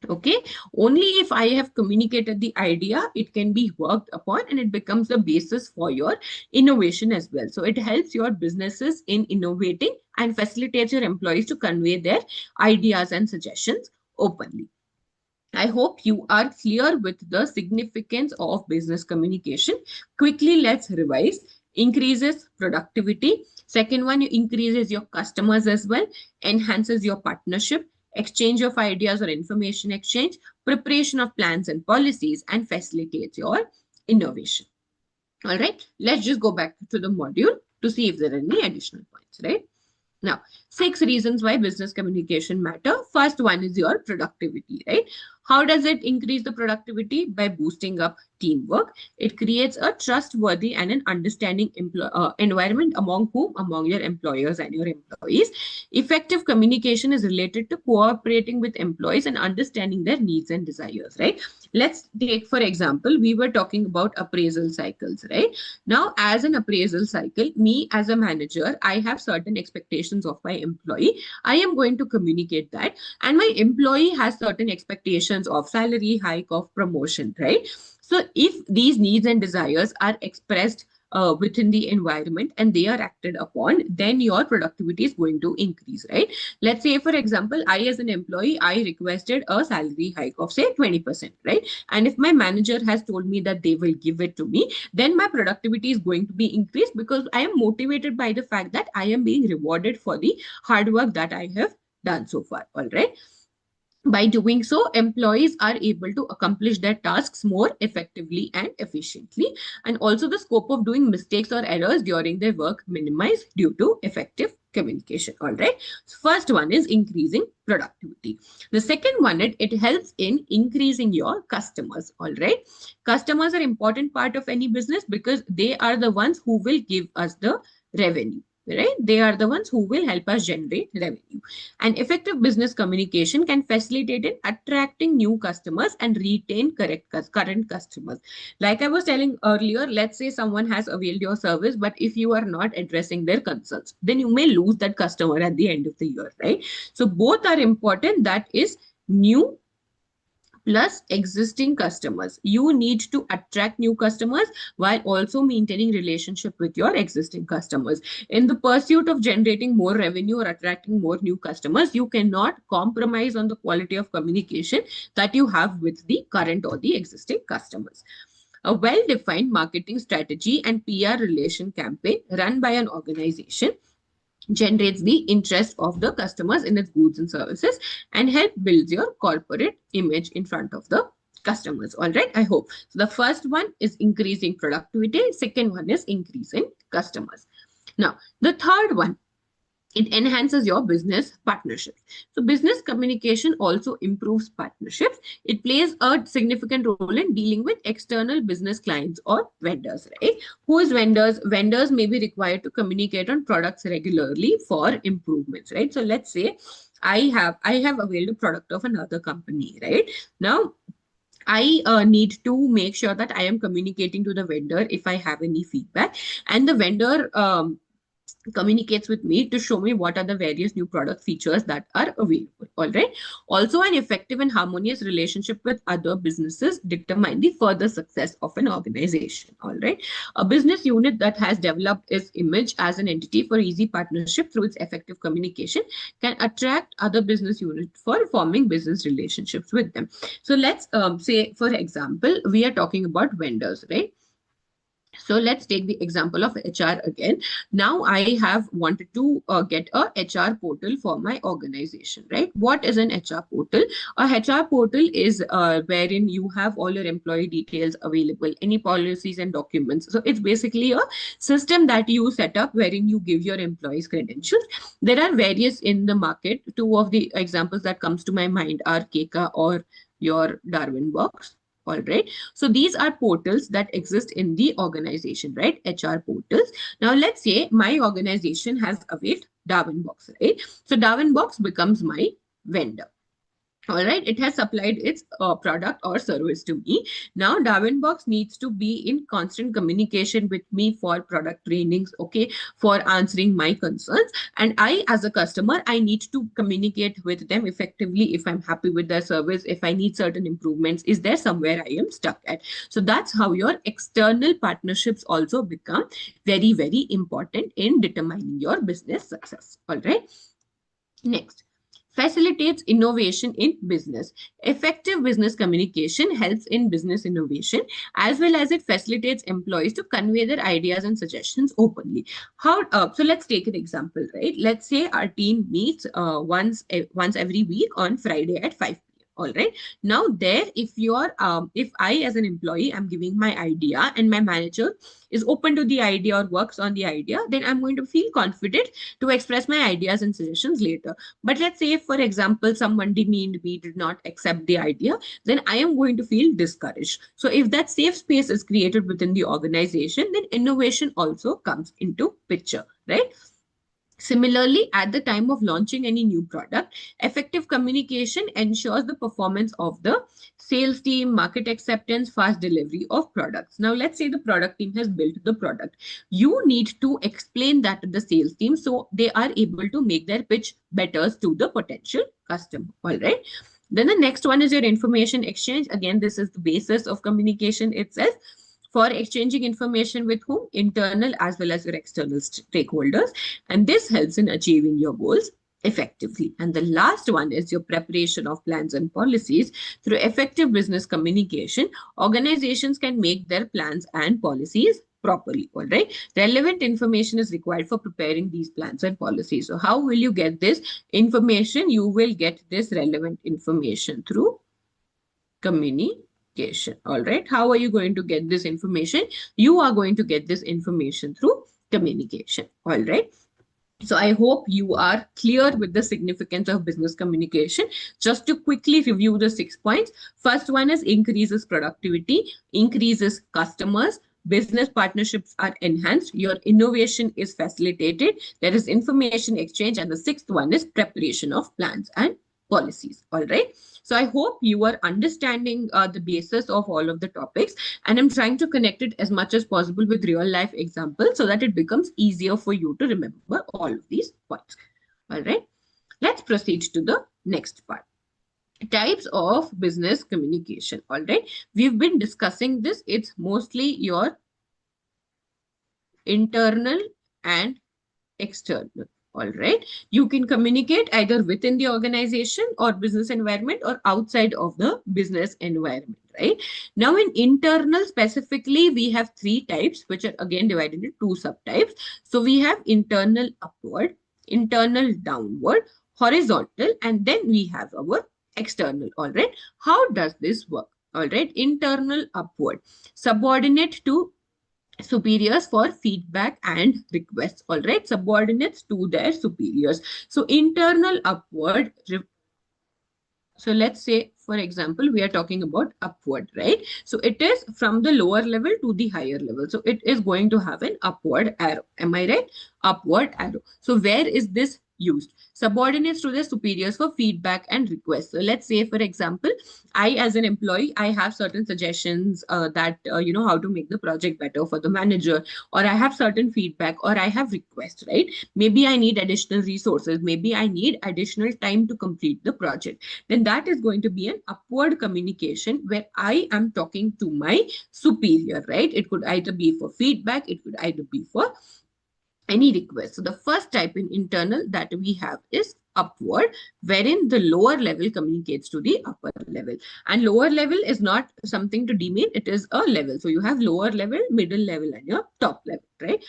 Okay, only if I have communicated the idea, it can be worked upon and it becomes the basis for your innovation as well. So it helps your businesses in innovating and facilitates your employees to convey their ideas and suggestions openly. I hope you are clear with the significance of business communication. Quickly, let's revise. Increases productivity. Second one, increases your customers as well, enhances your partnership, exchange of ideas or information exchange, preparation of plans and policies, and facilitates your innovation. All right, let's just go back to the module to see if there are any additional points, right? Now, 6 reasons why business communication matter. First one is your productivity, right? How does it increase the productivity? By boosting up teamwork. It creates a trustworthy and an understanding environment among whom? Among your employers and your employees. Effective communication is related to cooperating with employees and understanding their needs and desires, right? Let's take, for example, we were talking about appraisal cycles, right? Now, as an appraisal cycle, me as a manager, I have certain expectations of my employee. I am going to communicate that. And my employee has certain expectations of salary hike, of promotion, right? So if these needs and desires are expressed within the environment and they are acted upon, then your productivity is going to increase, right? Let's say, for example, I as an employee, I requested a salary hike of say 20%, right? And if my manager has told me that they will give it to me, then my productivity is going to be increased because I am motivated by the fact that I am being rewarded for the hard work that I have done so far. All right. By doing so, employees are able to accomplish their tasks more effectively and efficiently. And also the scope of doing mistakes or errors during their work minimized due to effective communication. All right. So first one is increasing productivity. The second one, it helps in increasing your customers. All right. Customers are important part of any business because they are the ones who will give us the revenue. Right? They are the ones who will help us generate revenue. And effective business communication can facilitate in attracting new customers and retain current customers. Like I was telling earlier, let's say someone has availed your service, but if you are not addressing their concerns, then you may lose that customer at the end of the year, right? So both are important. That is new plus existing customers. You need to attract new customers while also maintaining relationship with your existing customers. In the pursuit of generating more revenue or attracting more new customers, you cannot compromise on the quality of communication that you have with the current or the existing customers. A well-defined marketing strategy and PR relation campaign run by an organization generates the interest of the customers in its goods and services and help build your corporate image in front of the customers. All right, I hope. So the first one is increasing productivity. Second one is increasing customers. Now, the third one, it enhances your business partnerships. So business communication also improves partnerships. It plays a significant role in dealing with external business clients or vendors, right? Who is vendors? Vendors may be required to communicate on products regularly for improvements, right? So let's say I have availed a product of another company, right? Now I need to make sure that I am communicating to the vendor if I have any feedback, and the vendor communicates with me to show me what are the various new product features that are available. All right. Also, an effective and harmonious relationship with other businesses determine the further success of an organization. All right. A business unit that has developed its image as an entity for easy partnership through its effective communication can attract other business units for forming business relationships with them. So let's say, for example, we are talking about vendors, right? So let's take the example of HR again. Now I have wanted to get a HR portal for my organization, right? What is an HR portal? A HR portal is wherein you have all your employee details available, any policies and documents. So it's basically a system that you set up wherein you give your employees credentials. There are various in the market. Two of the examples that comes to my mind are Keka or your Darwin Box. All right. So these are portals that exist in the organization, right? HR portals. Now let's say my organization has availed Darwin Box, right? So Darwin Box becomes my vendor. All right, it has supplied its product or service to me. Now Darwinbox needs to be in constant communication with me for product trainings, okay, for answering my concerns. And I, as a customer, I need to communicate with them effectively if I'm happy with their service, if I need certain improvements, is there somewhere I am stuck at? So that's how your external partnerships also become very, very important in determining your business success. All right. Next. Facilitates innovation in business. Effective business communication helps in business innovation as well as it facilitates employees to convey their ideas and suggestions openly. So let's take an example, right? Let's say our team meets once every week on Friday at 5 p.m. All right. Now there, if I as an employee am giving my idea and my manager is open to the idea or works on the idea, then I'm going to feel confident to express my ideas and suggestions later. But let's say, for example, someone demeaned me, did not accept the idea, then I am going to feel discouraged. So if that safe space is created within the organization, then innovation also comes into picture, right? Similarly, at the time of launching any new product, effective communication ensures the performance of the sales team, market acceptance, fast delivery of products. Now, let's say the product team has built the product. You need to explain that to the sales team so they are able to make their pitch better to the potential customer. All right. Then the next one is your information exchange. Again, this is the basis of communication itself for exchanging information with whom? Internal as well as your external stakeholders. And this helps in achieving your goals effectively. And the last one is your preparation of plans and policies. Through effective business communication, organizations can make their plans and policies properly. All right. Relevant information is required for preparing these plans and policies. So how will you get this information? You will get this relevant information through communication. All right. How are you going to get this information? You are going to get this information through communication. All right. So I hope you are clear with the significance of business communication. Just to quickly review the 6 points. First one is increases productivity, increases customers, business partnerships are enhanced, your innovation is facilitated, there is information exchange, and the sixth one is preparation of plans and policies. All right. So I hope you are understanding the basis of all of the topics, and I'm trying to connect it as much as possible with real life examples so that it becomes easier for you to remember all of these points. All right. Let's proceed to the next part. Types of business communication. All right. We've been discussing this. It's mostly your internal and external. All right. You can communicate either within the organization or business environment or outside of the business environment, right? Now, in internal specifically, we have 3 types, which are again divided into 2 subtypes. So we have internal upward, internal downward, horizontal, and then we have our external. All right. How does this work? All right. Internal upward, subordinate to superiors for feedback and requests. All right. Subordinates to their superiors. So internal upward. So let's say, for example, we are talking about upward, right? So it is from the lower level to the higher level. So it is going to have an upward arrow. Am I right? Upward arrow. So where is this used? Subordinates to their superiors for feedback and requests. So let's say, for example, I as an employee, I have certain suggestions that, how to make the project better for the manager, or I have certain feedback, or I have requests, right? Maybe I need additional resources. Maybe I need additional time to complete the project. Then that is going to be an upward communication where I am talking to my superior, right? It could either be for feedback, it could either be for any request. So the first type in internal that we have is upward, wherein the lower level communicates to the upper level. And lower level is not something to demean, it is a level. So you have lower level, middle level, and your top level, right?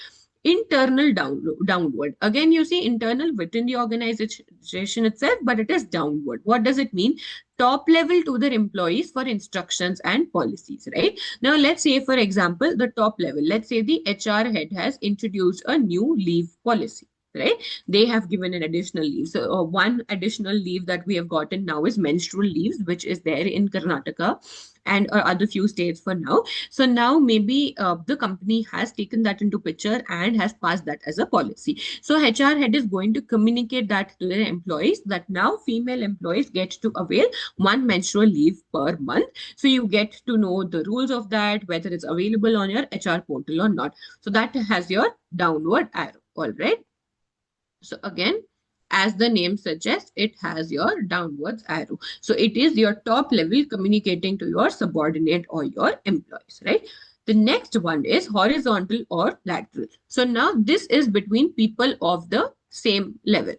Internal downward. Again, you see internal within the organization itself, but it is downward. What does it mean? Top level to their employees for instructions and policies, right? Now, let's say, for example, the top level, let's say the HR head has introduced a new leave policy, right? They have given an additional leave. So one additional leave that we have gotten now is menstrual leaves, which is there in Karnataka and other few states for now. So now maybe the company has taken that into picture and has passed that as a policy. So HR head is going to communicate that to their employees that now female employees get to avail one menstrual leave per month. So you get to know the rules of that, whether it's available on your HR portal or not. So that has your downward arrow. All right. So again, as the name suggests, it has your downwards arrow. So it is your top level communicating to your subordinate or your employees, right? The next one is horizontal or lateral. So now this is between people of the same level.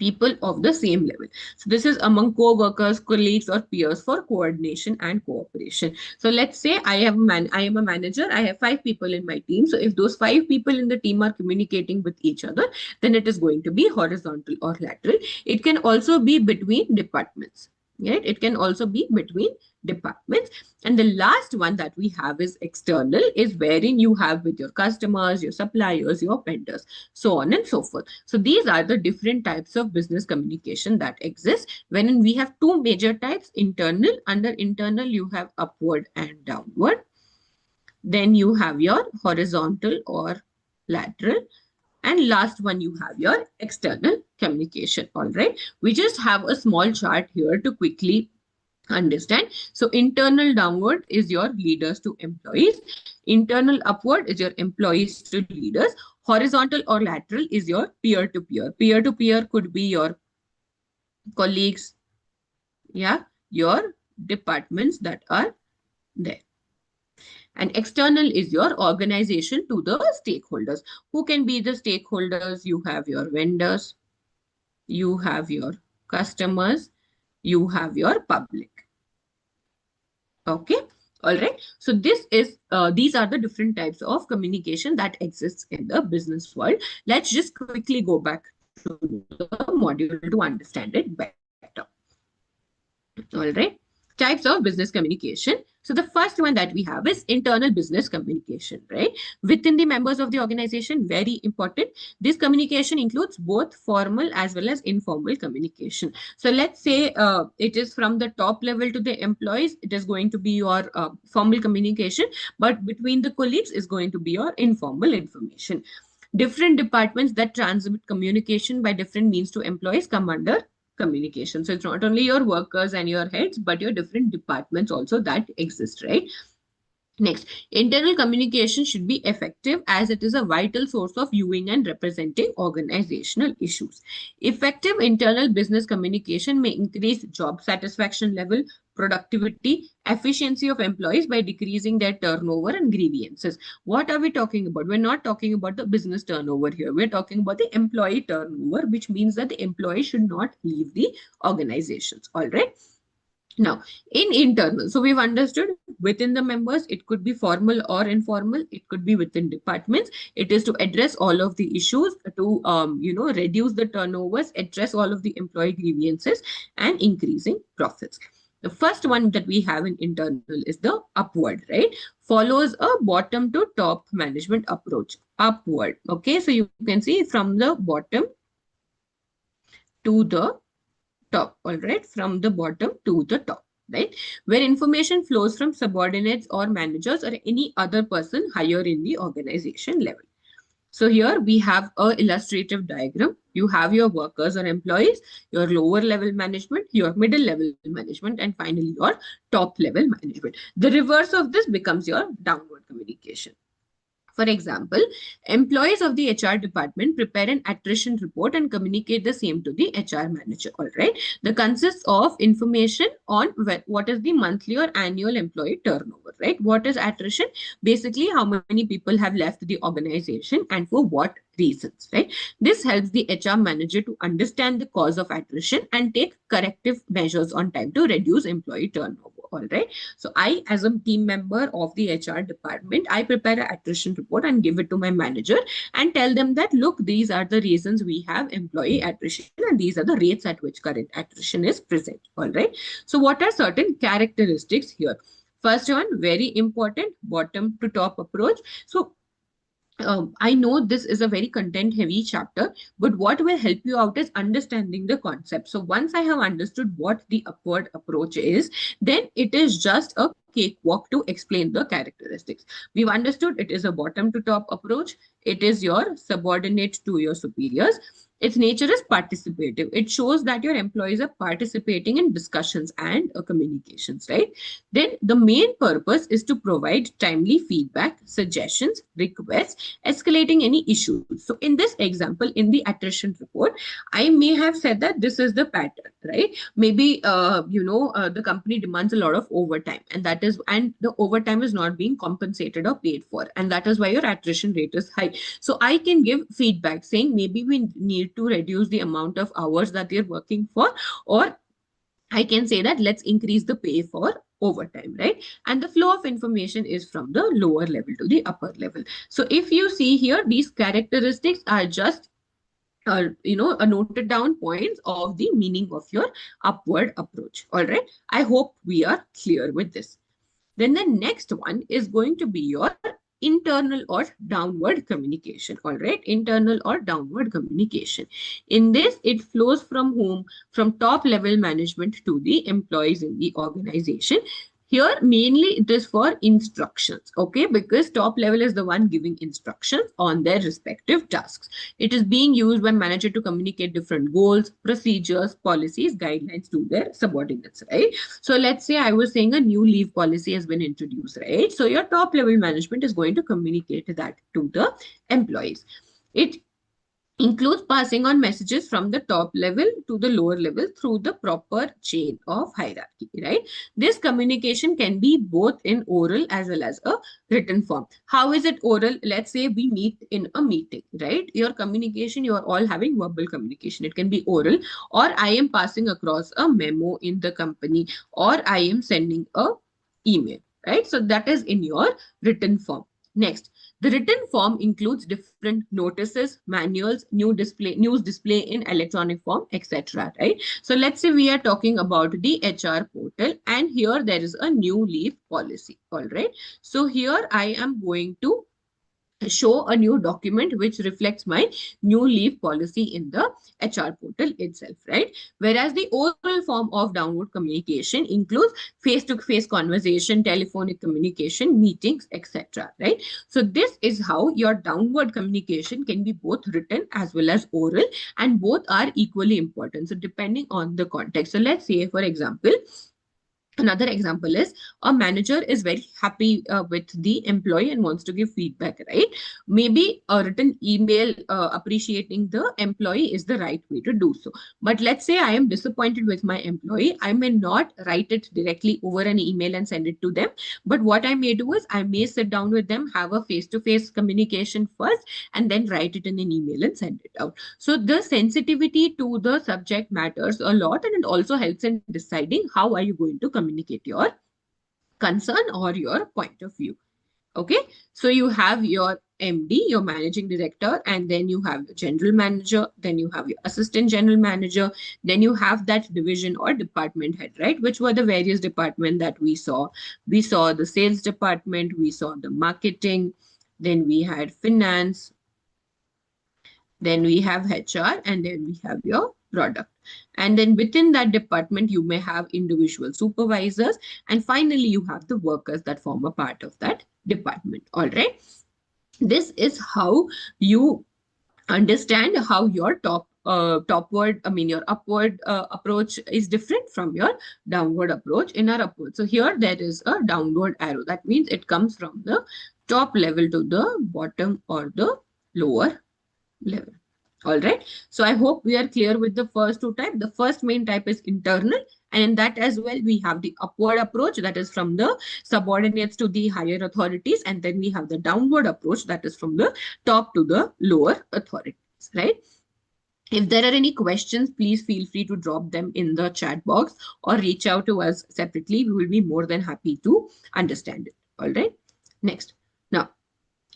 people of the same level. So this is among co-workers, colleagues, or peers for coordination and cooperation. So let's say I am a manager. I have 5 people in my team. So if those 5 people in the team are communicating with each other, then it is going to be horizontal or lateral. It can also be between departments. Right? It can also be between departments. And the last one that we have is external, is wherein you have with your customers, your suppliers, your vendors, so on and so forth. So these are the different types of business communication that exist. When we have two major types, internal. Under internal, you have upward and downward. Then you have your horizontal or lateral. And last one, you have your external communication. All right. We just have a small chart here to quickly understand. So internal downward is your leaders to employees. Internal upward is your employees to leaders. Horizontal or lateral is your peer to peer. Peer to peer could be your colleagues, yeah, your departments that are there. And external is your organization to the stakeholders. Who can be the stakeholders? You have your vendors, you have your customers, you have your public. Okay. All right. So these are the different types of communication that exists in the business world. Let's just quickly go back to the module to understand it better. All right. Types of business communication. So the first one that we have is internal business communication, right? Within the members of the organization, very important. This communication includes both formal as well as informal communication. So let's say it is from the top level to the employees, it is going to be your formal communication, but between the colleagues is going to be your informal information. Different departments that transmit communication by different means to employees come under communication. So it's not only your workers and your heads, but your different departments also that exist, right? Next, internal communication should be effective as it is a vital source of viewing and representing organizational issues. Effective internal business communication may increase job satisfaction level, productivity, efficiency of employees by decreasing their turnover and grievances. What are we talking about? We're not talking about the business turnover here. We're talking about the employee turnover, which means that the employee should not leave the organizations. All right. Now, in internal, so we've understood within the members, it could be formal or informal. It could be within departments. It is to address all of the issues, to reduce the turnovers, address all of the employee grievances, and increasing profits. The first one that we have in internal is the upward, right? Follows a bottom to top management approach. Upward. Okay, so you can see from the bottom to the top, all right, from the bottom to the top, right, where information flows from subordinates or managers or any other person higher in the organization level. So here we have a illustrative diagram. You have your workers or employees, your lower level management, your middle level management, and finally your top level management. The reverse of this becomes your downward communication. For example, employees of the HR department prepare an attrition report and communicate the same to the HR manager. All right. The consists of information on what is the monthly or annual employee turnover, right? What is attrition? Basically, how many people have left the organization and for what reasons, right? This helps the HR manager to understand the cause of attrition and take corrective measures on time to reduce employee turnover. All right. So I, as a team member of the HR department, I prepare an attrition report and give it to my manager and tell them that, look, these are the reasons we have employee attrition and these are the rates at which current attrition is present. All right. So what are certain characteristics here? First one, very important, bottom to top approach. So I know this is a very content heavy chapter, but what will help you out is understanding the concept. So once I have understood what the upward approach is, then it is just a cakewalk to explain the characteristics. We've understood it is a bottom to top approach. It is your subordinate to your superiors. Its nature is participative. It shows that your employees are participating in discussions and communications, right? Then the main purpose is to provide timely feedback, suggestions, requests, escalating any issues. So in this example, in the attrition report, I may have said that this is the pattern, right? Maybe, the company demands a lot of overtime and the overtime is not being compensated or paid for. And that is why your attrition rate is high. So I can give feedback saying maybe we need need to reduce the amount of hours that they're working for, or I can say that let's increase the pay for overtime, right? And the flow of information is from the lower level to the upper level. So if you see here, these characteristics are just a noted down points of the meaning of your upward approach. All right. I hope we are clear with this. Then the next one is going to be your internal or downward communication. All right, internal or downward communication. In this, it flows from whom? From top level management to the employees in the organization. Here, mainly it is for instructions, okay, because top level is the one giving instructions on their respective tasks. It is being used by manager to communicate different goals, procedures, policies, guidelines to their subordinates, right? So let's say I was saying a new leave policy has been introduced, right? So your top level management is going to communicate that to the employees. It includes passing on messages from the top level to the lower level through the proper chain of hierarchy, right? This communication can be both in oral as well as a written form. How is it oral? Let's say we meet in a meeting, right? Your communication, you are all having verbal communication. It can be oral, or I am passing across a memo in the company, or I am sending a email, right? So that is in your written form. Next, the written form includes different notices, manuals, news display in electronic form, etc. Right? So let's say we are talking about the HR portal, and here there is a new leave policy. All right. So here I am going to show a new document which reflects my new leave policy in the HR portal itself, right? Whereas the oral form of downward communication includes face-to-face conversation, telephonic communication, meetings, etc., right? So this is how your downward communication can be both written as well as oral, and both are equally important. So depending on the context. So let's say, for example, another example is a manager is very happy with the employee and wants to give feedback, right? Maybe a written email appreciating the employee is the right way to do so. But let's say I am disappointed with my employee. I may not write it directly over an email and send it to them. But what I may do is I may sit down with them, have a face-to-face communication first, and then write it in an email and send it out. So the sensitivity to the subject matters a lot, and it also helps in deciding how are you going to communicate your concern or your point of view. Okay, so you have your MD, your managing director, and then you have the general manager, then you have your assistant general manager, then you have that division or department head, right? Which were the various departments that we saw. We saw the sales department, we saw the marketing, then we had finance, then we have HR, and then we have your product. And then within that department, you may have individual supervisors. And finally, you have the workers that form a part of that department. All right. This is how you understand how your your upward approach is different from your downward approach. In our upward, so here there is a downward arrow. That means it comes from the top level to the bottom or the lower level. All right. So I hope we are clear with the first two types. The first main type is internal. And in that as well, we have the upward approach, that is from the subordinates to the higher authorities. And then we have the downward approach, that is from the top to the lower authorities, right? If there are any questions, please feel free to drop them in the chat box or reach out to us separately. We will be more than happy to understand it. All right. Next. Now,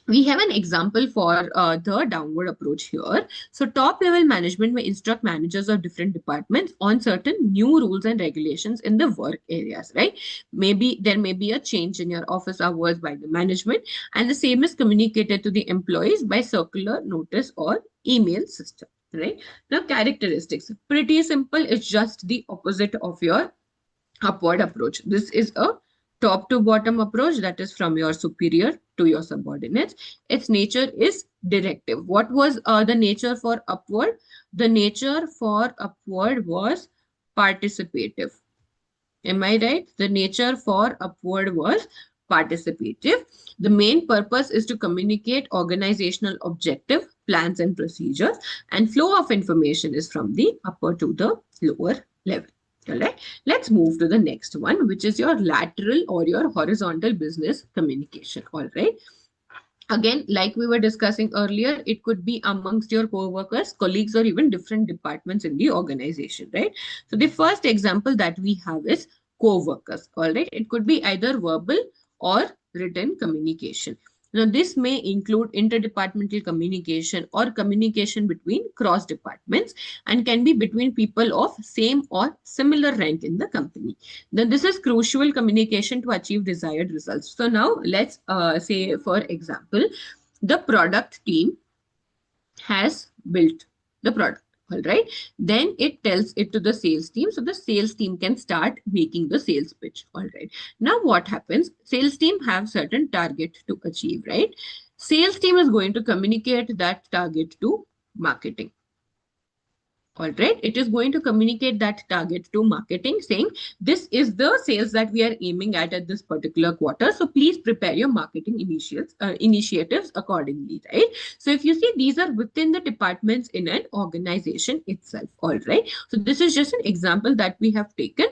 we have an example for the downward approach here. So top level management may instruct managers of different departments on certain new rules and regulations in the work areas, right? Maybe there may be a change in your office hours by the management, and the same is communicated to the employees by circular, notice, or email system, right? Now, characteristics, pretty simple. It's just the opposite of your upward approach. This is a top to bottom approach, that is from your superior to your subordinates. Its nature is directive. What was the nature for upward? The nature for upward was participative. Am I right? The nature for upward was participative. The main purpose is to communicate organizational objective, plans and procedures, and flow of information is from the upper to the lower level. All right, let's move to the next one, which is your lateral or your horizontal business communication. All right. Again, like we were discussing earlier, it could be amongst your co-workers, colleagues, or even different departments in the organization, right? So the first example that we have is co-workers, all right? It could be either verbal or written communication. Now, this may include interdepartmental communication or communication between cross departments and can be between people of same or similar rank in the company. Then this is crucial communication to achieve desired results. So now let's say, for example, the product team has built the product. All right. Then it tells it to the sales team. So the sales team can start making the sales pitch. All right. Now what happens? Sales team have certain target to achieve, right? Sales team is going to communicate that target to marketing. All right, it is going to communicate that target to marketing saying this is the sales that we are aiming at this particular quarter. So please prepare your marketing initiatives accordingly, right? So if you see, these are within the departments in an organization itself. All right. So this is just an example that we have taken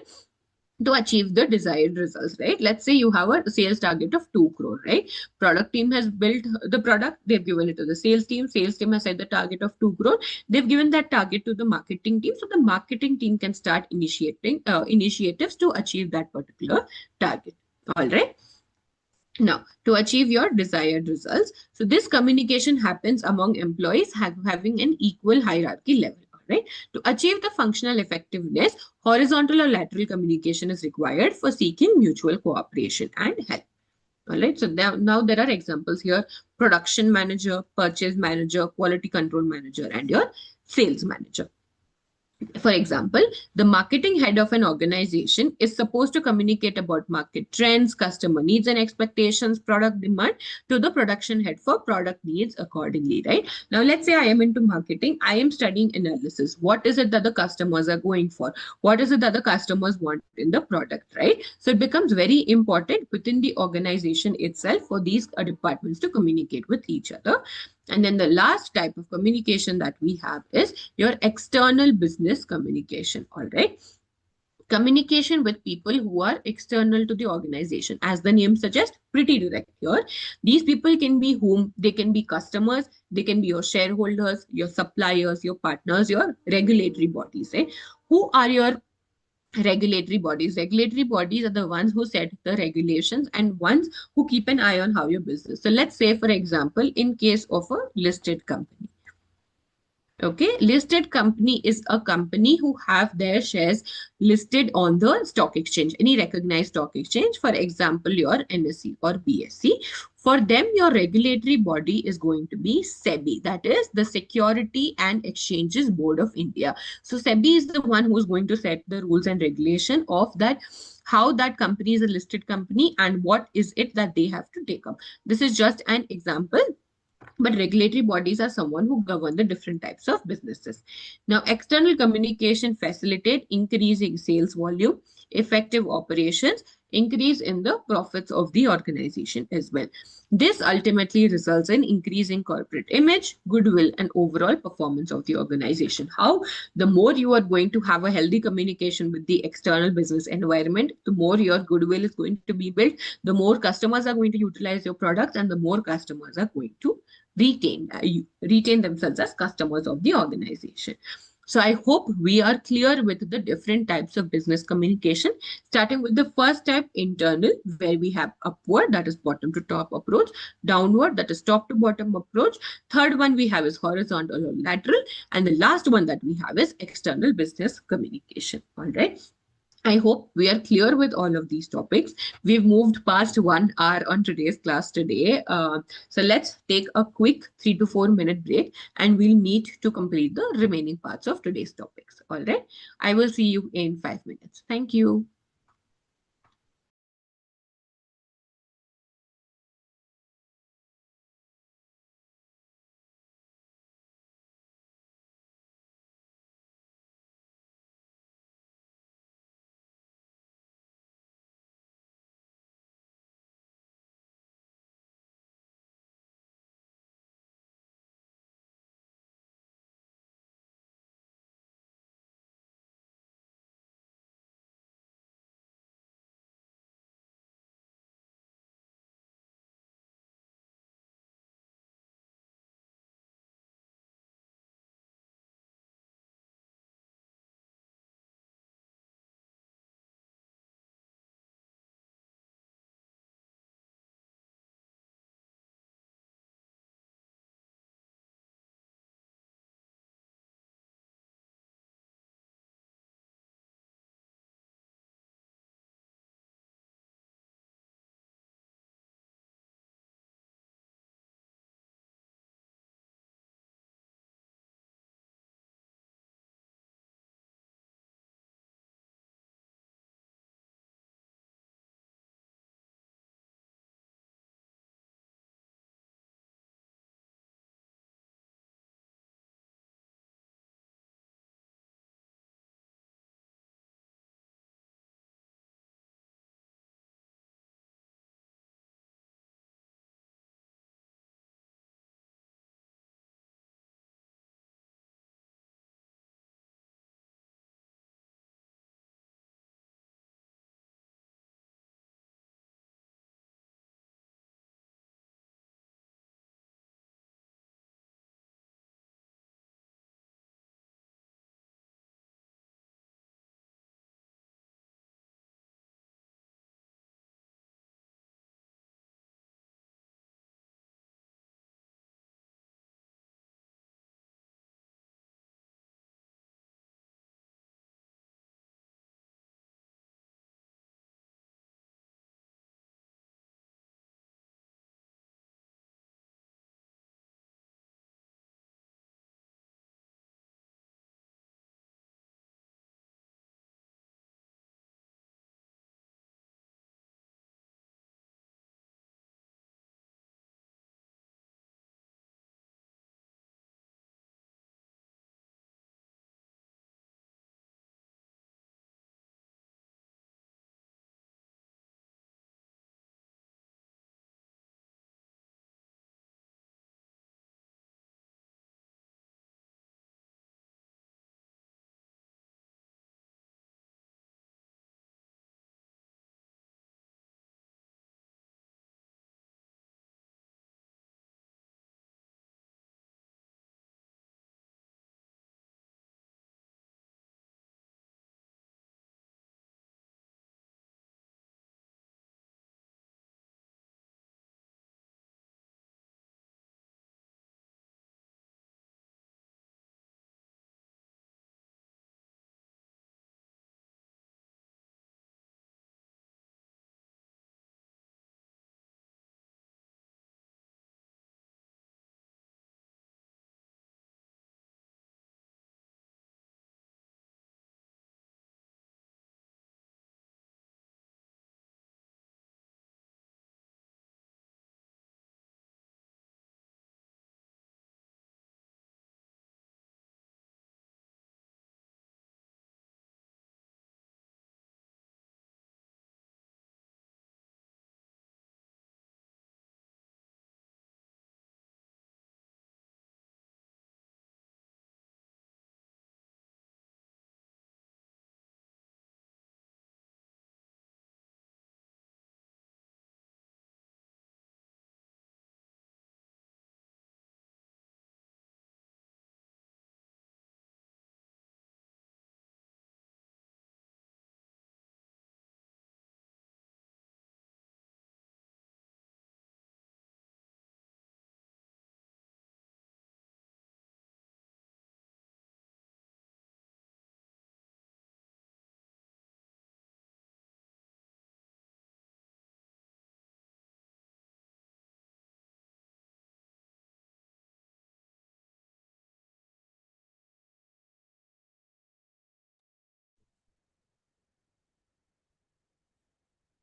to achieve the desired results, right? Let's say you have a sales target of 2 crore, right? Product team has built the product, they've given it to the sales team has set the target of 2 crore, they've given that target to the marketing team, so the marketing team can start initiating initiatives to achieve that particular target. All right. Now, to achieve your desired results, so this communication happens among employees having an equal hierarchy level. Right? To achieve the functional effectiveness, horizontal or lateral communication is required for seeking mutual cooperation and help. All right. So now there are examples here: production manager, purchase manager, quality control manager, and your sales manager. For example, the marketing head of an organization is supposed to communicate about market trends, customer needs and expectations, product demand to the production head for product needs accordingly, right? Now, let's say I am into marketing. I am studying analysis. What is it that the customers are going for? What is it that the customers want in the product, right? So it becomes very important within the organization itself for these departments to communicate with each other. And then the last type of communication that we have is your external business communication. All right. Communication with people who are external to the organization. As the name suggests, pretty direct here. These people can be whom, they can be customers, they can be your shareholders, your suppliers, your partners, your regulatory bodies. Right? Who are your regulatory bodies? Regulatory bodies are the ones who set the regulations and ones who keep an eye on how your business. So let's say, for example, in case of a listed company. Okay, listed company is a company who have their shares listed on the stock exchange, any recognized stock exchange, for example, your NSE or BSE. For them, your regulatory body is going to be SEBI, that is the Security and Exchanges Board of India. So SEBI is the one who is going to set the rules and regulation of that, how that company is a listed company and what is it that they have to take up. This is just an example, but regulatory bodies are someone who govern the different types of businesses. Now, external communication facilitate increasing sales volume, effective operations, increase in the profits of the organization as well. This ultimately results in increasing corporate image, goodwill, and overall performance of the organization. How? The more you are going to have a healthy communication with the external business environment, the more your goodwill is going to be built, the more customers are going to utilize your products, and the more customers are going to retain themselves as customers of the organization. So I hope we are clear with the different types of business communication, starting with the first type, internal, where we have upward, that is bottom to top approach, downward, that is top to bottom approach. Third one we have is horizontal or lateral, and the last one that we have is external business communication. All right. I hope we are clear with all of these topics. We've moved past 1 hour on today's class today. So let's take a quick 3 to 4 minute break and we'll meet to complete the remaining parts of today's topics. All right. I will see you in 5 minutes. Thank you.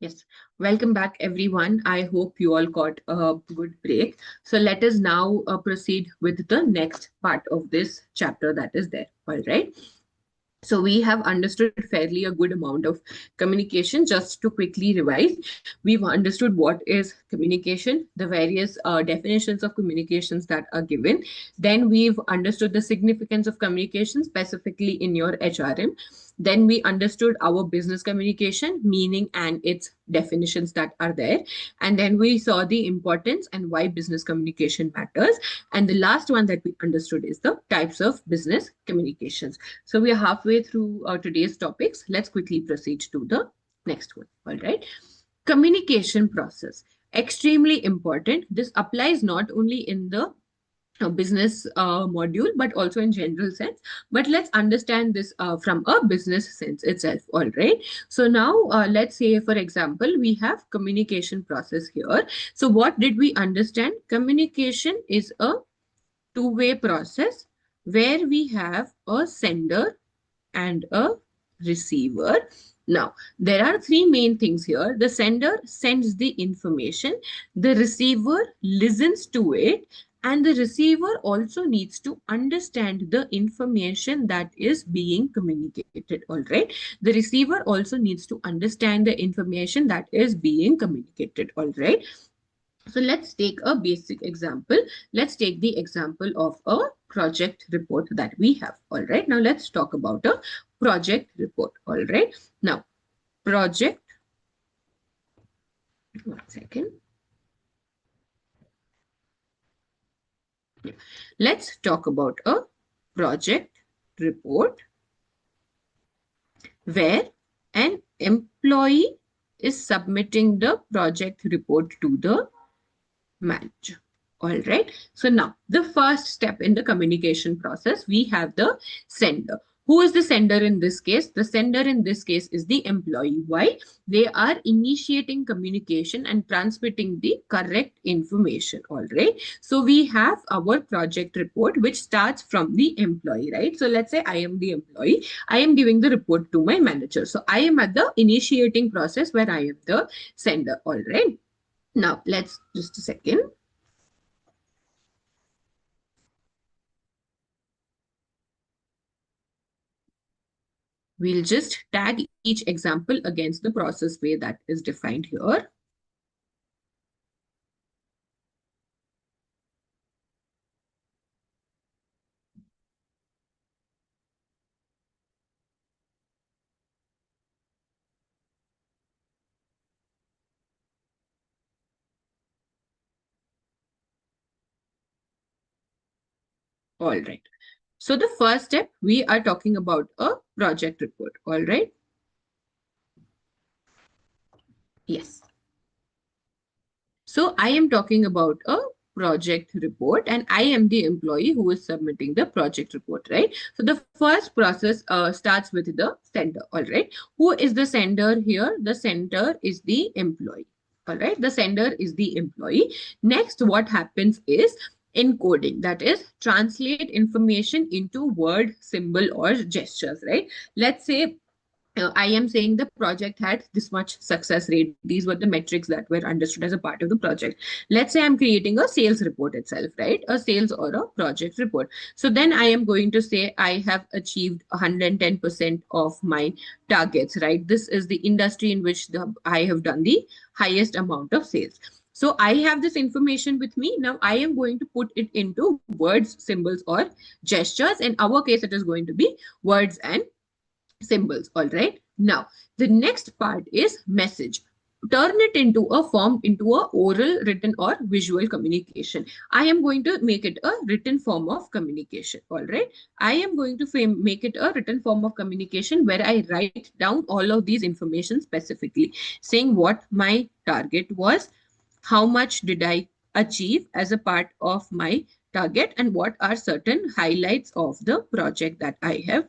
Yes, welcome back, everyone. I hope you all got a good break. So let us now proceed with the next part of this chapter that is there. All right. So we have understood fairly a good amount of communication. Just to quickly revise, we've understood what is communication, the various definitions of communications that are given. Then we've understood the significance of communication specifically in your HRM. Then we understood our business communication, meaning and its definitions that are there. And then we saw the importance and why business communication matters. And the last one that we understood is the types of business communications. So we are halfway through today's topics. Let's quickly proceed to the next one. All right. Communication process. Extremely important. This applies not only in the business module, but also in general sense. But let's understand this from a business sense itself. All right. So now let's say, for example, we have communication process here. So what did we understand? Communication is a two-way process where we have a sender and a receiver. Now, there are three main things here. The sender sends the information, the receiver listens to it, and the receiver also needs to understand the information that is being communicated. All right. The receiver also needs to understand the information that is being communicated. All right. So let's take a basic example. Let's take the example of a project report that we have. All right. Now let's talk about a project report. All right. Now, project, one second. Let's talk about a project report where an employee is submitting the project report to the manager. All right. So now the first step in the communication process, we have the sender. Who is the sender in this case? The sender in this case is the employee. Why? They are initiating communication and transmitting the correct information. All right. So we have our project report, which starts from the employee, right? So let's say I am the employee. I am giving the report to my manager. So I am at the initiating process where I am the sender. All right. Now, let's just a second. We'll just tag each example against the process way that is defined here. All right. So the first step, we are talking about a project report. All right. Yes. So I am talking about a project report and I am the employee who is submitting the project report, right? So the first process starts with the sender, all right? Who is the sender here? The sender is the employee, all right? The sender is the employee. Next, what happens is encoding, that is translate information into word, symbol or gestures, right? Let's say I am saying the project had this much success rate. These were the metrics that were understood as a part of the project. Let's say I'm creating a sales report itself, right? A sales or a project report. So then I am going to say I have achieved 110% of my targets, right? This is the industry in which I have done the highest amount of sales. So I have this information with me. Now I am going to put it into words, symbols, or gestures. In our case, it is going to be words and symbols. All right. Now, the next part is message. Turn it into a form, into a oral, written or visual communication. I am going to make it a written form of communication. All right. I am going to make it a written form of communication where I write down all of these information specifically, saying what my target was, how much did I achieve as a part of my target, and what are certain highlights of the project that I have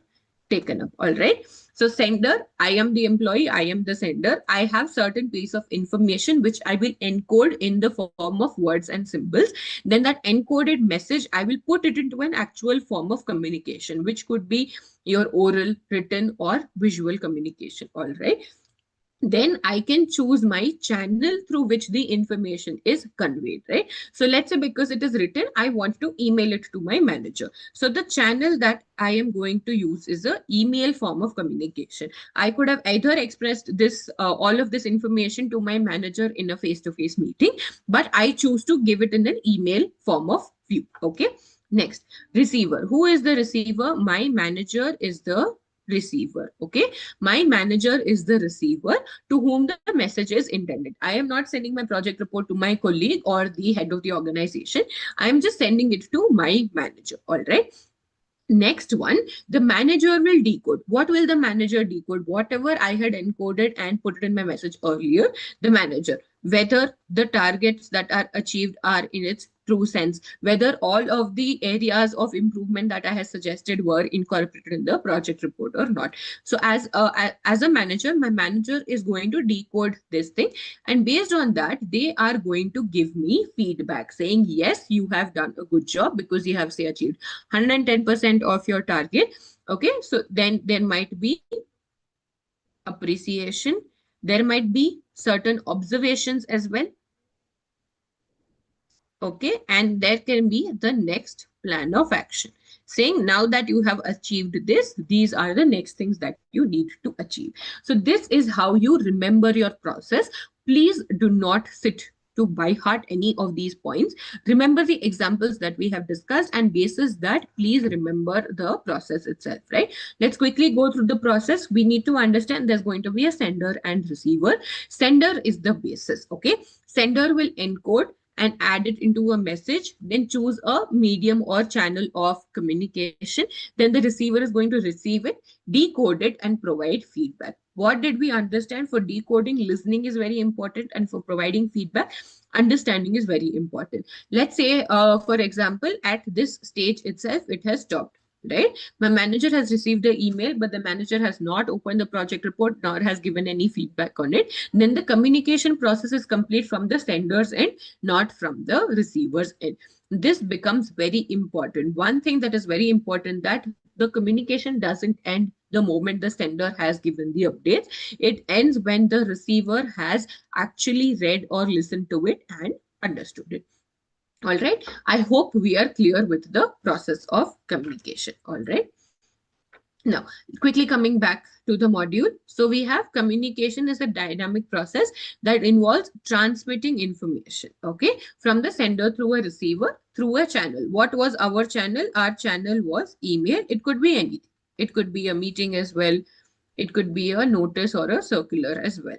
taken up. All right. So sender, I am the employee, I am the sender. I have certain piece of information which I will encode in the form of words and symbols. Then that encoded message, I will put it into an actual form of communication, which could be your oral, written or visual communication. All right. then I can choose my channel through which the information is conveyed, right? So let's say because it is written, I want to email it to my manager. So the channel that I am going to use is a email form of communication. I could have either expressed this, all of this information to my manager in a face-to-face meeting, but I choose to give it in an email form of view. Okay. Next, receiver. Who is the receiver? My manager is the receiver. Okay. My manager is the receiver to whom the message is intended. I am not sending my project report to my colleague or the head of the organization. I am just sending it to my manager. All right. Next one, the manager will decode. What will the manager decode? Whatever I had encoded and put it in my message earlier, the manager, whether the targets that are achieved are in its true sense, whether all of the areas of improvement that I have suggested were incorporated in the project report or not. So as a manager, my manager is going to decode this thing, and based on that, they are going to give me feedback saying, yes, you have done a good job because you have, say, achieved 110% of your target. Okay, so then there might be appreciation, there might be certain observations as well. Okay, and there can be the next plan of action saying, now that you have achieved this, these are the next things that you need to achieve. So this is how you remember your process. Please do not sit to by heart any of these points. Remember the examples that we have discussed, and basis that, please remember the process itself, right? Let's quickly go through the process. We need to understand there's going to be a sender and receiver. Sender is the basis. Okay, sender will encode and add it into a message, then choose a medium or channel of communication. Then the receiver is going to receive it, decode it, and provide feedback. What did we understand? For decoding, listening is very important, and for providing feedback, understanding is very important. Let's say, for example, at this stage itself, it has stopped. Right? My manager has received the email, but the manager has not opened the project report nor has given any feedback on it. Then the communication process is complete from the sender's end, not from the receiver's end. This becomes very important. One thing that is very important, that the communication doesn't end the moment the sender has given the updates. It ends when the receiver has actually read or listened to it and understood it. All right. I hope we are clear with the process of communication. All right. Now, quickly coming back to the module. So we have communication is a dynamic process that involves transmitting information, okay, from the sender through a receiver through a channel. What was our channel? Our channel was email. It could be anything. It could be a meeting as well. It could be a notice or a circular as well.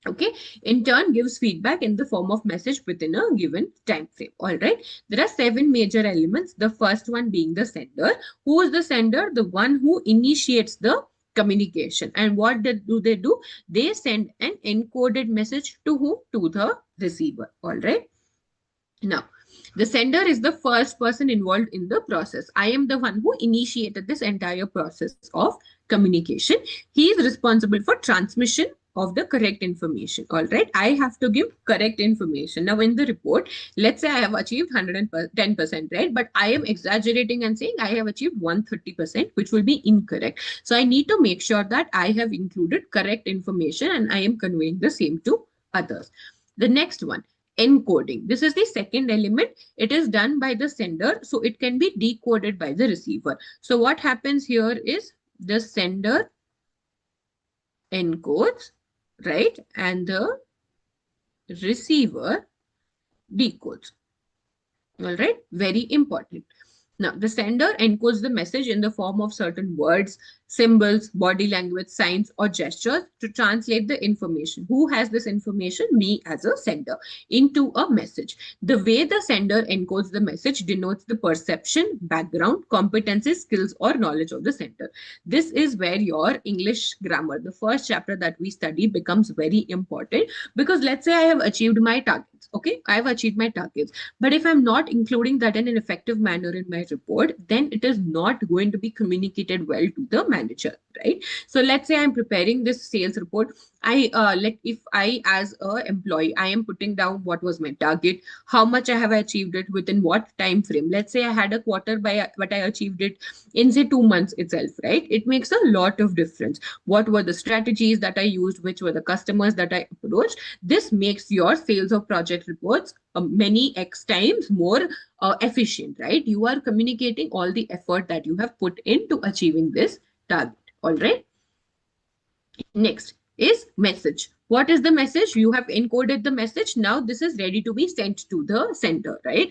Okay, in turn gives feedback in the form of message within a given time frame. All right, there are 7 major elements. The first one being the sender. Who is the sender? The one who initiates the communication. And what do they do? They send an encoded message to who? To the receiver. All right. Now, the sender is the first person involved in the process. I am the one who initiated this entire process of communication. He is responsible for transmission of the correct information. All right. I have to give correct information. Now, in the report, let's say I have achieved 110%, right? But I am exaggerating and saying I have achieved 130%, which will be incorrect. So I need to make sure that I have included correct information and I am conveying the same to others. The next one, encoding. This is the second element. It is done by the sender, so it can be decoded by the receiver. So what happens here is the sender encodes, right? And the receiver decodes. All right, very important. Now, the sender encodes the message in the form of certain words, symbols, body language, signs, or gestures to translate the information. Who has this information? Me as a sender, into a message. The way the sender encodes the message denotes the perception, background, competencies, skills, or knowledge of the sender. This is where your English grammar, the first chapter that we study, becomes very important, because let's say I have achieved my targets. Okay, I have achieved my targets. But if I'm not including that in an effective manner in my report, then it is not going to be communicated well to the manager, right? So let's say I'm preparing this sales report. Like if I as a employee, I am putting down what was my target, how much I have achieved it within what time frame. Let's say I had a quarter by but I achieved it in say 2 months itself, right? It makes a lot of difference. What were the strategies that I used, which were the customers that I approached? This makes your sales of project reports many x times more efficient, right? You are communicating all the effort that you have put into achieving this target. All right. Next is message. What is the message? You have encoded the message. Now this is ready to be sent to the sender, right?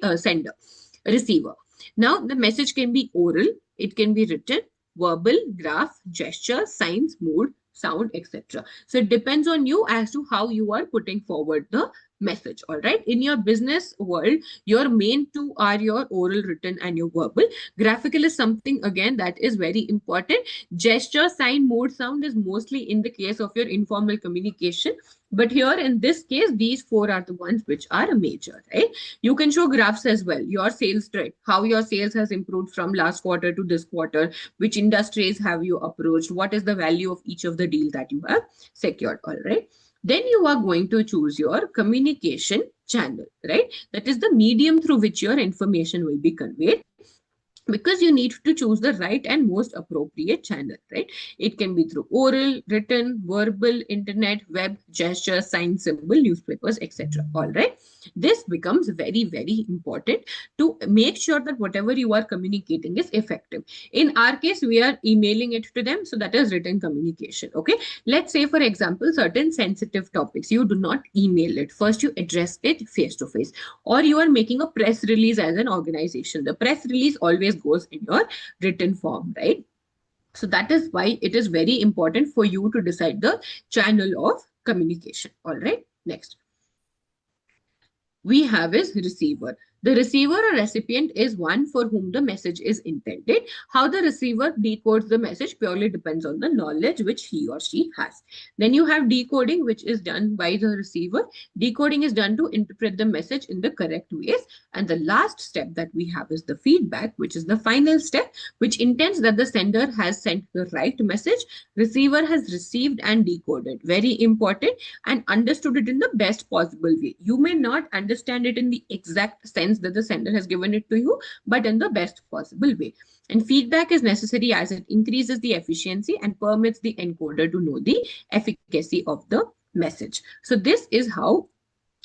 Receiver. Now the message can be oral, it can be written, verbal, graph, gesture, signs, mood, sound, etc. So it depends on you as to how you are putting forward the message. All right. In your business world, your main two are your oral, written, and your verbal. Graphical is something again that is very important. Gesture, sign, mood, sound is mostly in the case of your informal communication. But here in this case, these four are the ones which are major, right? You can show graphs as well. Your sales trend, how your sales has improved from last quarter to this quarter, which industries have you approached, what is the value of each of the deal that you have secured, all right? Then you are going to choose your communication channel, right? That is the medium through which your information will be conveyed, because you need to choose the right and most appropriate channel, right? It can be through oral, written, verbal, internet, web, gesture, sign, symbol, newspapers, etc. All right. This becomes very, very important to make sure that whatever you are communicating is effective. In our case, we are emailing it to them. So that is written communication. Okay. Let's say, for example, certain sensitive topics, you do not email it. First, you address it face to face, or you are making a press release as an organization. The press release always goes in your written form, right? So that is why it is very important for you to decide the channel of communication. All right. Next we have is receiver. The receiver or recipient is one for whom the message is intended. How the receiver decodes the message purely depends on the knowledge which he or she has. Then you have decoding, which is done by the receiver. Decoding is done to interpret the message in the correct ways. And the last step that we have is the feedback, which is the final step, which intends that the sender has sent the right message, receiver has received and decoded. Very important, and understood it in the best possible way. You may not understand it in the exact sense that the sender has given it to you, but in the best possible way. And feedback is necessary as it increases the efficiency and permits the encoder to know the efficacy of the message. So this is how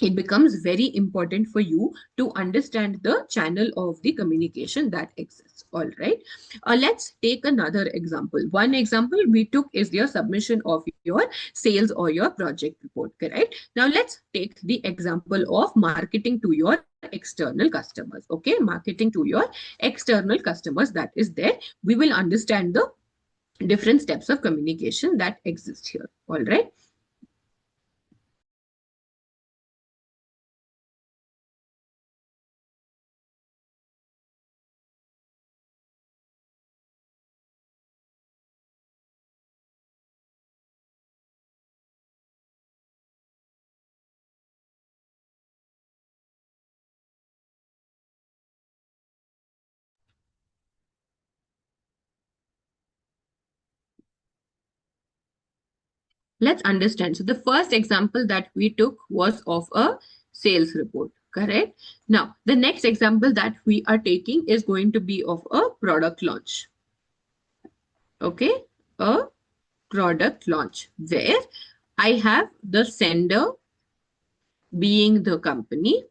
it becomes very important for you to understand the channel of the communication that exists. All right. Let's take another example. One example we took is your submission of your sales or your project report, correct? Now let's take the example of marketing to your external customers. Okay. Marketing to your external customers, that is there. We will understand the different steps of communication that exist here. All right. Let's understand. So the first example that we took was of a sales report, correct? Now, the next example that we are taking is going to be of a product launch. Okay, a product launch where I have the sender being the company,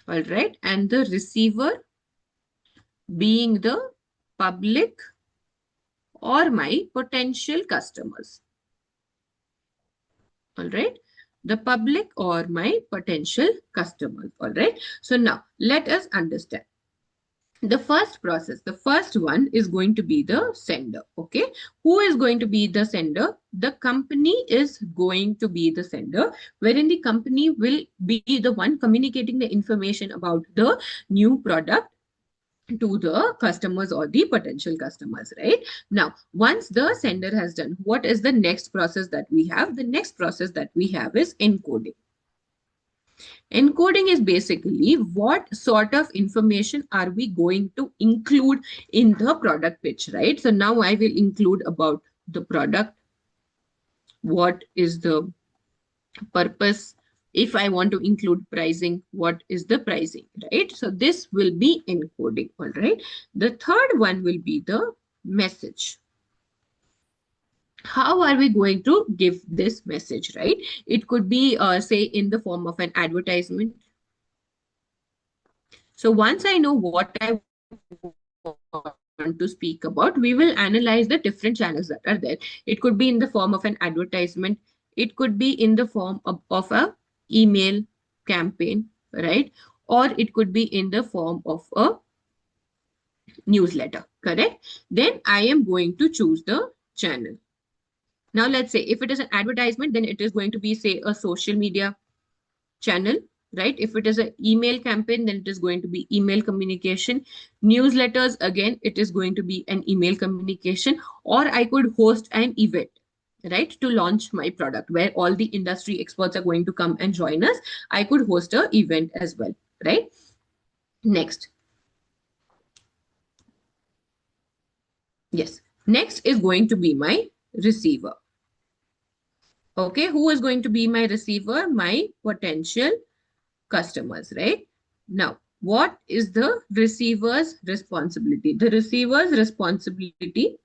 all right, and the receiver being the public or my potential customers. All right, the public or my potential customers. All right, so now let us understand the first process. The first one is going to be the sender. Okay, who is going to be the sender? The company is going to be the sender, wherein the company will be the one communicating the information about the new product to the customers or the potential customers, right? Now, once the sender has done, what is the next process that we have? The next process that we have is encoding. Encoding is basically what sort of information are we going to include in the product pitch, right? So now I will include about the product, what is the purpose. If I want to include pricing, what is the pricing, right? So this will be encoding, all right? The third one will be the message. How are we going to give this message, right? It could be, say, in the form of an advertisement. So once I know what I want to speak about, we will analyze the different channels that are there. It could be in the form of an advertisement. It could be in the form of a email campaign, right? Or it could be in the form of a newsletter, correct? Then I am going to choose the channel. Now let's say if it is an advertisement, then it is going to be, say, a social media channel, right? If it is an email campaign, then it is going to be email communication. Newsletters, again, it is going to be an email communication, or I could host an event, right, to launch my product where all the industry experts are going to come and join us. I could host an event as well, right? Next. Yes. Next is going to be my receiver. Okay, who is going to be my receiver? My potential customers, right? Now, what is the receiver's responsibility? The receiver's responsibility,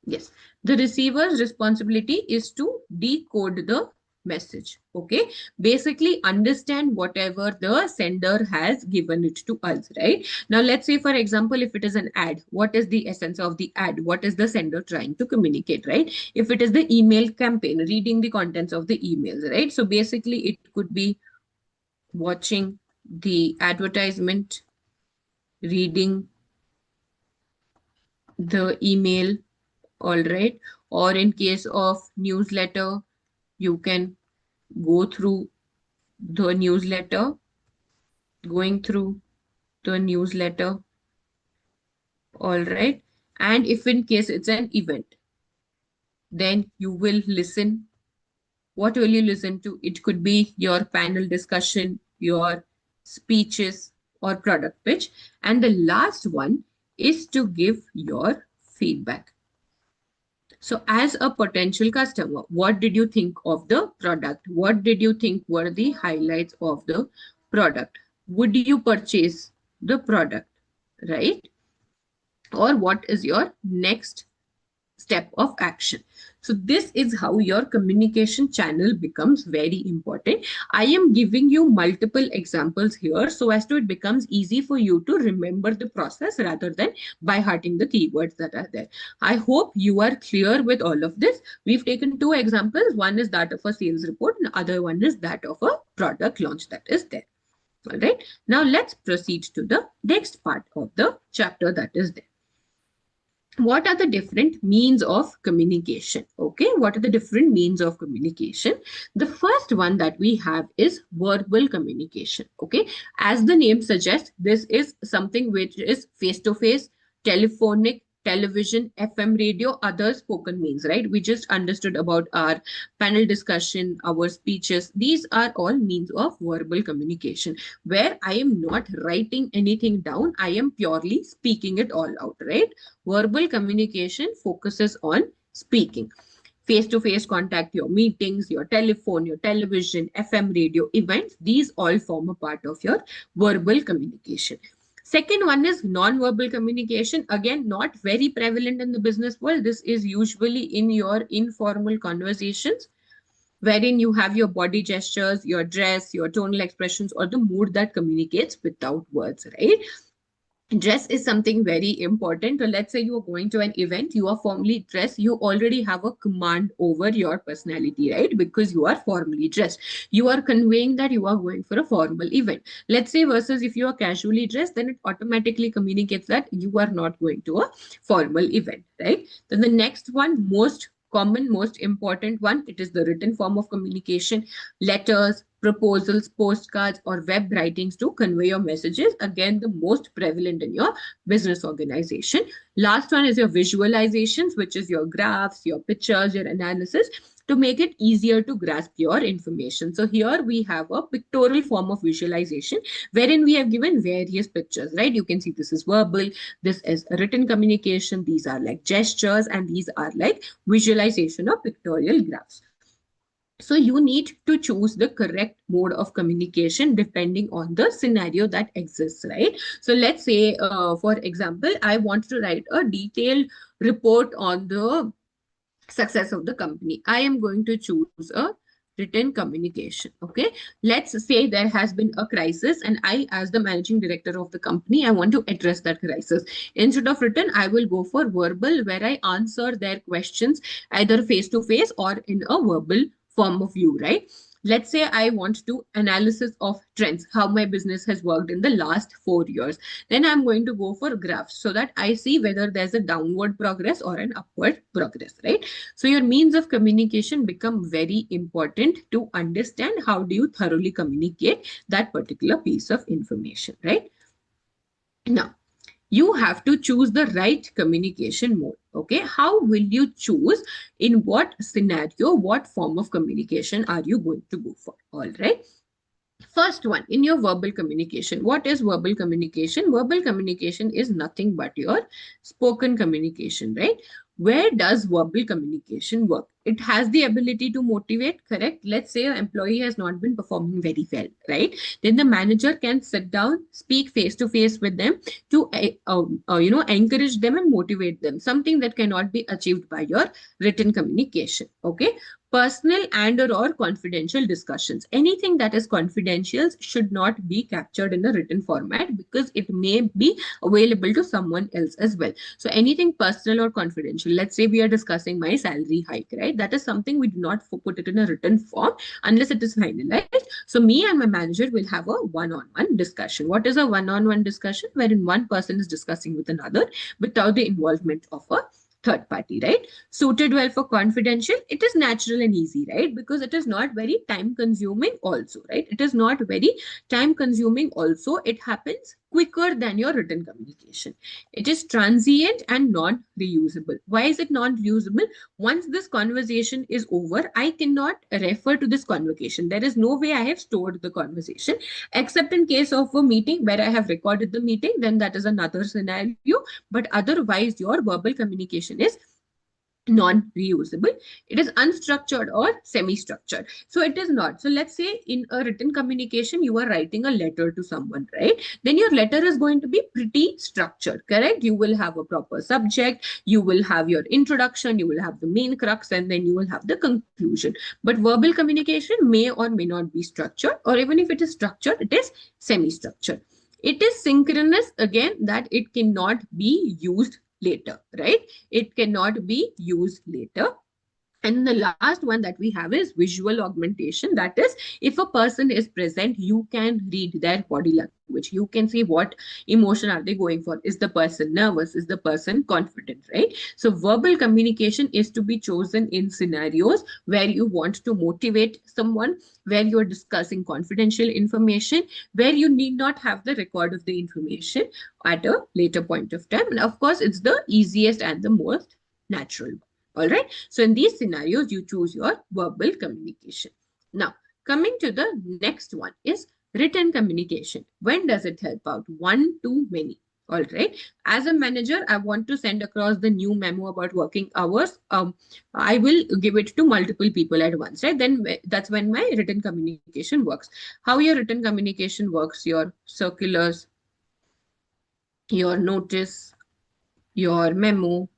yes, the receiver's responsibility is to decode the message. Okay, basically understand whatever the sender has given it to us, right? Now, let's say, for example, if it is an ad, what is the essence of the ad? What is the sender trying to communicate, right? If it is the email campaign, reading the contents of the emails, right? So basically, it could be watching the advertisement, reading the email, all right? Or in case of newsletter, you can go through the newsletter, going through the newsletter, all right? And if in case it's an event, then you will listen. What will you listen to? It could be your panel discussion, your speeches, or product pitch. And the last one is to give your feedback. So as a potential customer, what did you think of the product? What did you think were the highlights of the product? Would you purchase the product, right? Or what is your next step of action? So this is how your communication channel becomes very important. I am giving you multiple examples here so as to it becomes easy for you to remember the process rather than by hearting the keywords that are there. I hope you are clear with all of this. We've taken two examples. One is that of a sales report and the other one is that of a product launch that is there. All right. Now let's proceed to the next part of the chapter that is there. What are the different means of communication? Okay, what are the different means of communication? The first one that we have is verbal communication. Okay, as the name suggests, this is something which is face-to-face, telephonic, television, FM radio, other spoken means, right? We just understood about our panel discussion, our speeches. These are all means of verbal communication where I am not writing anything down. I am purely speaking it all out, right? Verbal communication focuses on speaking. Face-to-face contact, your meetings, your telephone, your television, FM radio, events, these all form a part of your verbal communication. Second one is non-verbal communication. Again, not very prevalent in the business world. This is usually in your informal conversations, wherein you have your body gestures, your dress, your tonal expressions, or the mood that communicates without words, right? Dress is something very important. So let's say you are going to an event, you are formally dressed, you already have a command over your personality, right? Because you are formally dressed. You are conveying that you are going for a formal event. Let's say versus if you are casually dressed, then it automatically communicates that you are not going to a formal event, right? Then the next one, most common, most important one, it is the written form of communication, letters, proposals, postcards, or web writings to convey your messages. Again, the most prevalent in your business organization. Last one is your visualizations, which is your graphs, your pictures, your analysis. to make it easier to grasp your information. So here we have a pictorial form of visualization wherein we have given various pictures, right? You can see this is verbal, this is written communication, these are like gestures, and these are like visualization of pictorial graphs. So you need to choose the correct mode of communication depending on the scenario that exists, right? So let's say, for example, I want to write a detailed report on the success of the company. I am going to choose a written communication. Okay. Let's say there has been a crisis and I, as the managing director of the company, I want to address that crisis. Instead of written, I will go for verbal, where I answer their questions either face to face or in a verbal form of view, right? Let's say I want to analysis of trends, how my business has worked in the last 4 years. Then I'm going to go for graphs so that I see whether there's a downward progress or an upward progress, right? So your means of communication become very important to understand how do you thoroughly communicate that particular piece of information, right? Now, you have to choose the right communication mode. Okay, how will you choose? In what scenario, what form of communication are you going to go for? All right. First one, in your verbal communication. What is verbal communication? Verbal communication is nothing but your spoken communication, right? Where does verbal communication work? It has the ability to motivate, correct? Let's say an employee has not been performing very well, right? Then the manager can sit down, speak face to face with them to, encourage them and motivate them. Something that cannot be achieved by your written communication, okay? Personal and or confidential discussions. Anything that is confidential should not be captured in a written format because it may be available to someone else as well. So anything personal or confidential, let's say we are discussing my salary hike, right? That is something we do not put it in a written form unless it is finalized. So me and my manager will have a one-on-one discussion. What is a one-on-one discussion? Wherein one person is discussing with another without the involvement of a third party, right? Suited well for confidential. It is natural and easy, right? Because it is not very time consuming also, right? It is not very time consuming also. It happens quicker than your written communication. It is transient and non-reusable. Why is it non-reusable? Once this conversation is over, I cannot refer to this conversation. There is no way I have stored the conversation, except in case of a meeting where I have recorded the meeting, then that is another scenario. But otherwise, your verbal communication is non-reusable. It is unstructured or semi-structured. So it is not. So let's say in a written communication, you are writing a letter to someone, right? Then your letter is going to be pretty structured, correct? You will have a proper subject, you will have your introduction, you will have the main crux, and then you will have the conclusion. But verbal communication may or may not be structured, or even if it is structured, it is semi-structured. It is synchronous, again, that it cannot be used later, right? It cannot be used later. And the last one that we have is visual augmentation. That is, if a person is present, you can read their body language. You can see what emotion are they going for. Is the person nervous? Is the person confident, right? So verbal communication is to be chosen in scenarios where you want to motivate someone, where you're discussing confidential information, where you need not have the record of the information at a later point of time. And of course, it's the easiest and the most natural one. All right. So in these scenarios, you choose your verbal communication. Now, coming to the next one is written communication. When does it help out? One to many. All right. As a manager, I want to send across the new memo about working hours. I will give it to multiple people at once, right? Then that's when my written communication works. How your written communication works, your circulars, your notice, your memo,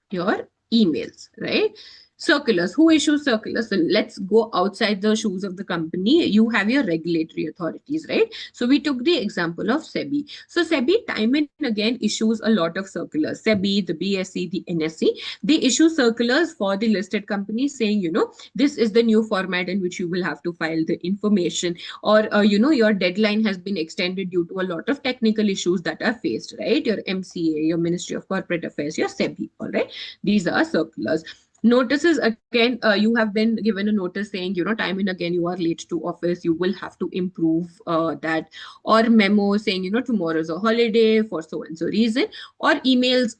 your emails, right? Circulars. Who issues circulars? So let's go outside the shoes of the company. You have your regulatory authorities, right? So we took the example of SEBI. So SEBI time and again issues a lot of circulars. SEBI, the BSE, the NSE, they issue circulars for the listed companies saying, this is the new format in which you will have to file the information, or, your deadline has been extended due to a lot of technical issues that are faced, right? Your MCA, your Ministry of Corporate Affairs, your SEBI, all right? These are circulars. Notices, again, you have been given a notice saying, time and again you are late to office, you will have to improve that. Or memo saying, tomorrow is a holiday for so and so reason. Or emails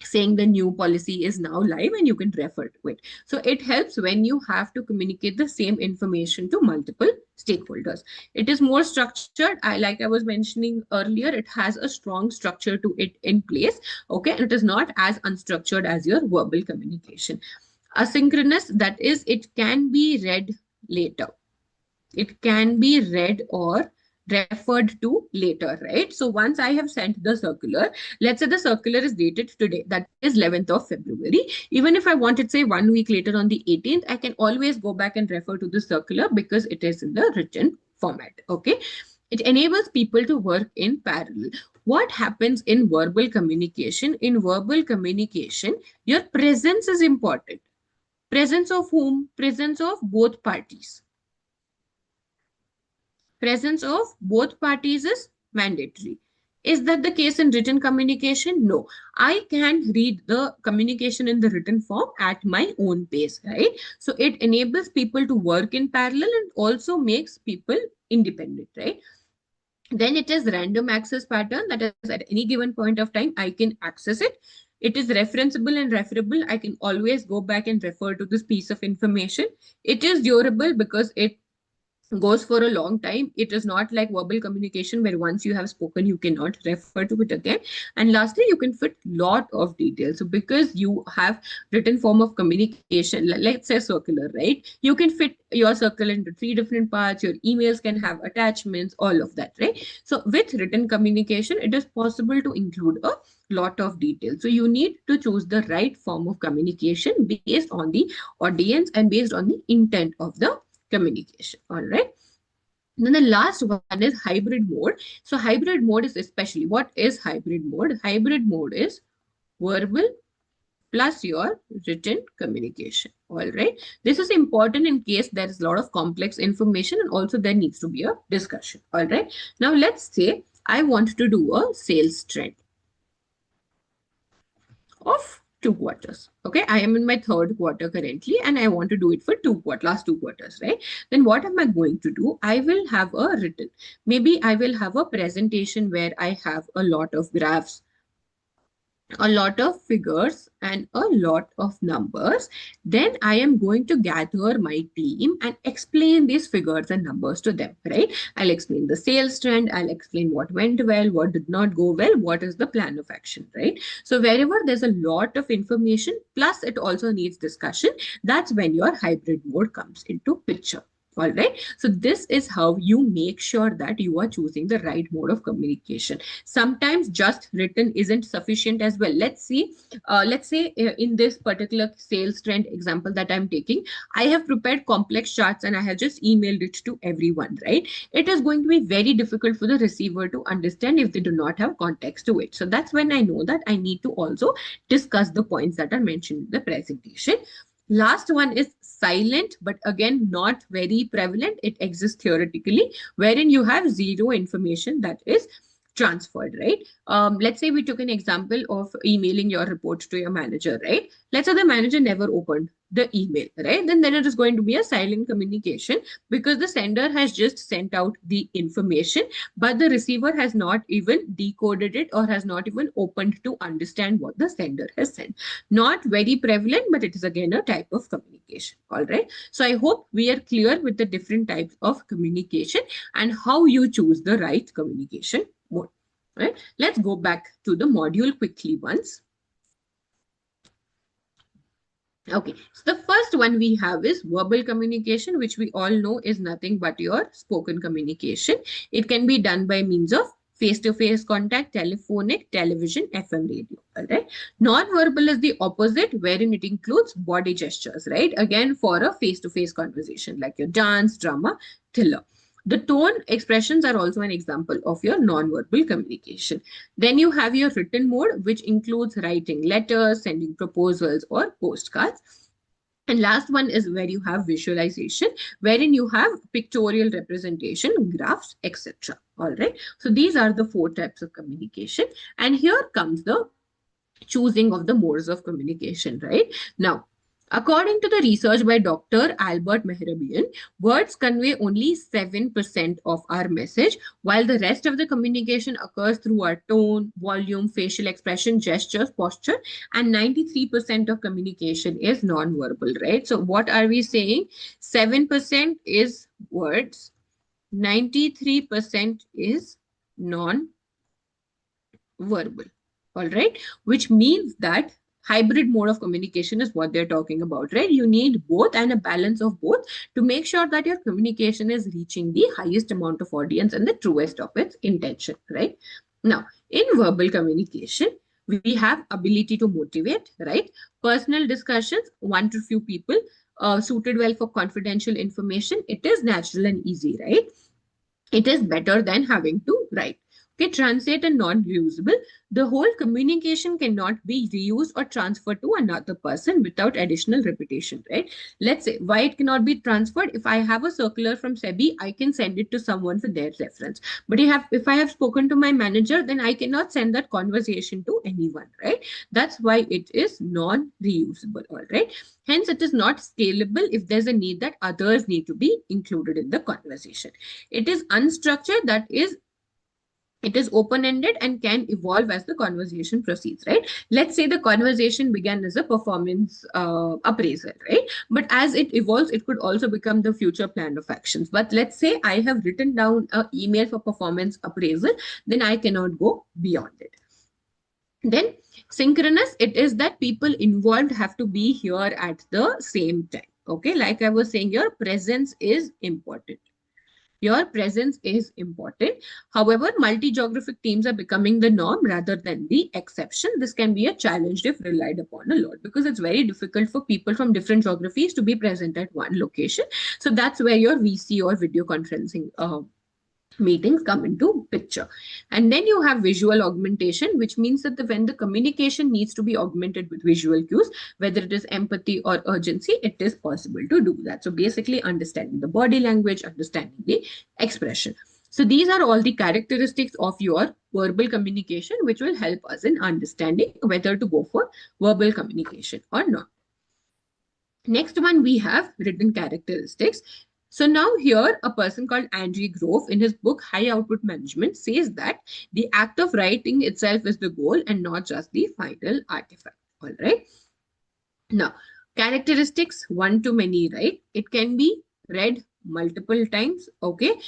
saying the new policy is now live and you can refer to it. So it helps when you have to communicate the same information to multiple stakeholders. It is more structured. Like I was mentioning earlier, it has a strong structure to it in place. Okay. And it is not as unstructured as your verbal communication. Asynchronous, that is, it can be read later. It can be read or referred to later, right? So once I have sent the circular, let's say the circular is dated today, that is 11th of February. Even if I want it, say 1 week later on the 18th, I can always go back and refer to the circular because it is in the written format, okay? It enables people to work in parallel. What happens in verbal communication? In verbal communication, your presence is important. Presence of whom? Presence of both parties. Presence of both parties is mandatory. Is that the case in written communication? No. I can read the communication in the written form at my own pace, right? So it enables people to work in parallel and also makes people independent, right? Then it is random access pattern, that is at any given point of time, I can access it. It is referenceable and referable. I can always go back and refer to this piece of information. It is durable because it goes for a long time. It is not like verbal communication where once you have spoken, you cannot refer to it again. And lastly, you can fit lot of details. So because you have written form of communication, let's say circular, right? You can fit your circle into 3 different parts. Your emails can have attachments, all of that, right? So with written communication, it is possible to include a lot of details. So you need to choose the right form of communication based on the audience and based on the intent of the communication. All right. Then the last one is hybrid mode. So hybrid mode is especially, what is hybrid mode? Hybrid mode is verbal plus your written communication. All right. This is important in case there is a lot of complex information and also there needs to be a discussion. All right. Now let's say I want to do a sales trend of 2 quarters. Okay, I am in my third quarter currently and I want to do it for last 2 quarters, right? Then what am I going to do? I will have a written. Maybe I will have a presentation where I have a lot of graphs, a lot of figures and a lot of numbers. Then I am going to gather my team and explain these figures and numbers to them, right? I'll explain the sales trend. I'll explain what went well, what did not go well, what is the plan of action, right? So wherever there's a lot of information, plus it also needs discussion, that's when your hybrid mode comes into picture. All right. So this is how you make sure that you are choosing the right mode of communication. Sometimes just written isn't sufficient as well. Let's see. Let's say in this particular sales trend example that I'm taking, I have prepared complex charts and I have just emailed it to everyone, right? It is going to be very difficult for the receiver to understand if they do not have context to it. So that's when I know that I need to also discuss the points that are mentioned in the presentation. Last one is silent, but again, not very prevalent. It exists theoretically, wherein you have zero information that is transferred, right? Let's say we took an example of emailing your report to your manager, right? Let's say the manager never opened the email, right? Then it is going to be a silent communication because the sender has just sent out the information, but the receiver has not even decoded it or has not even opened to understand what the sender has sent. Not very prevalent, but it is again a type of communication. All right. So I hope we are clear with the different types of communication and how you choose the right communication mode. Right. Let's go back to the module quickly once. Okay, so the first one we have is verbal communication, which we all know is nothing but your spoken communication. It can be done by means of face-to-face contact, telephonic, television, FM radio. All right. Non-verbal is the opposite, wherein it includes body gestures, right? Again, for a face-to-face conversation, like your dance, drama, thriller. The tone expressions are also an example of your non-verbal communication. Then you have your written mode, which includes writing letters, sending proposals, or postcards. And last one is where you have visualization, wherein you have pictorial representation, graphs, etc. All right. So these are the 4 types of communication. And here comes the choosing of the modes of communication, right? Now, According to the research by Dr. Albert Mehrabian, words convey only 7% of our message, while the rest of the communication occurs through our tone, volume, facial expression, gestures, posture, and 93% of communication is non-verbal, right? So what are we saying? 7% is words, 93% is non verbal. All right. Which means that hybrid mode of communication is what they're talking about, right? You need both and a balance of both to make sure that your communication is reaching the highest amount of audience and the truest of its intention, right? Now, in verbal communication, we have ability to motivate, right? Personal discussions, one to few people, suited well for confidential information. It is natural and easy, right? It is better than having to write. Okay, translate and non-reusable. The whole communication cannot be reused or transferred to another person without additional repetition, right? Let's say why it cannot be transferred. If I have a circular from SEBI, I can send it to someone for their reference. But if I have spoken to my manager, then I cannot send that conversation to anyone, right? That's why it is non-reusable, all right? Hence, it is not scalable if there's a need that others need to be included in the conversation. It is unstructured, that is, it is open-ended and can evolve as the conversation proceeds, right? Let's say the conversation began as a performance appraisal, right? But as it evolves, it could also become the future plan of actions. But let's say I have written down an email for performance appraisal, then I cannot go beyond it. Then synchronous, it is that people involved have to be here at the same time. Okay, like I was saying, your presence is important. Your presence is important. However, multi-geographic teams are becoming the norm rather than the exception. This can be a challenge if relied upon a lot because it's very difficult for people from different geographies to be present at one location. So that's where your VC or video conferencing meetings come into picture. And then you have visual augmentation, which means that when the communication needs to be augmented with visual cues, whether it is empathy or urgency, it is possible to do that. So basically understanding the body language, understanding the expression. So these are all the characteristics of your verbal communication, which will help us in understanding whether to go for verbal communication or not. Next one, we have written characteristics. So now here, a person called Andrew Grove in his book, High Output Management, says that the act of writing itself is the goal and not just the final artifact. All right. Now, characteristics, one to many, right? It can be read multiple times. Okay.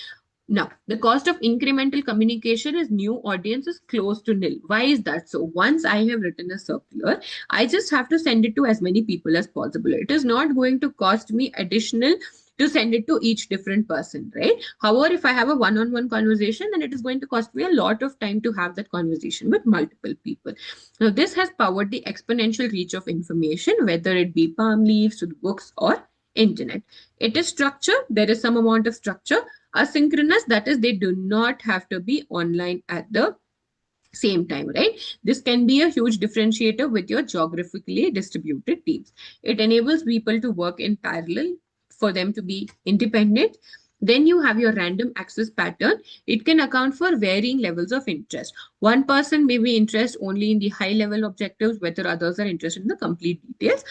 Now, the cost of incremental communication is new audience is close to nil. Why is that so? Once I have written a circular, I just have to send it to as many people as possible. It is not going to cost me additional to send it to each different person, right? However, if I have a one-on-one conversation, then it is going to cost me a lot of time to have that conversation with multiple people. Now, this has powered the exponential reach of information, whether it be palm leaves to the books or internet. It is structure. There is some amount of structure. Asynchronous, that is, they do not have to be online at the same time, right? This can be a huge differentiator with your geographically distributed teams. It enables people to work in parallel for them to be independent. Then you have your random access pattern. It can account for varying levels of interest. One person may be interested only in the high level objectives, whether others are interested in the complete details.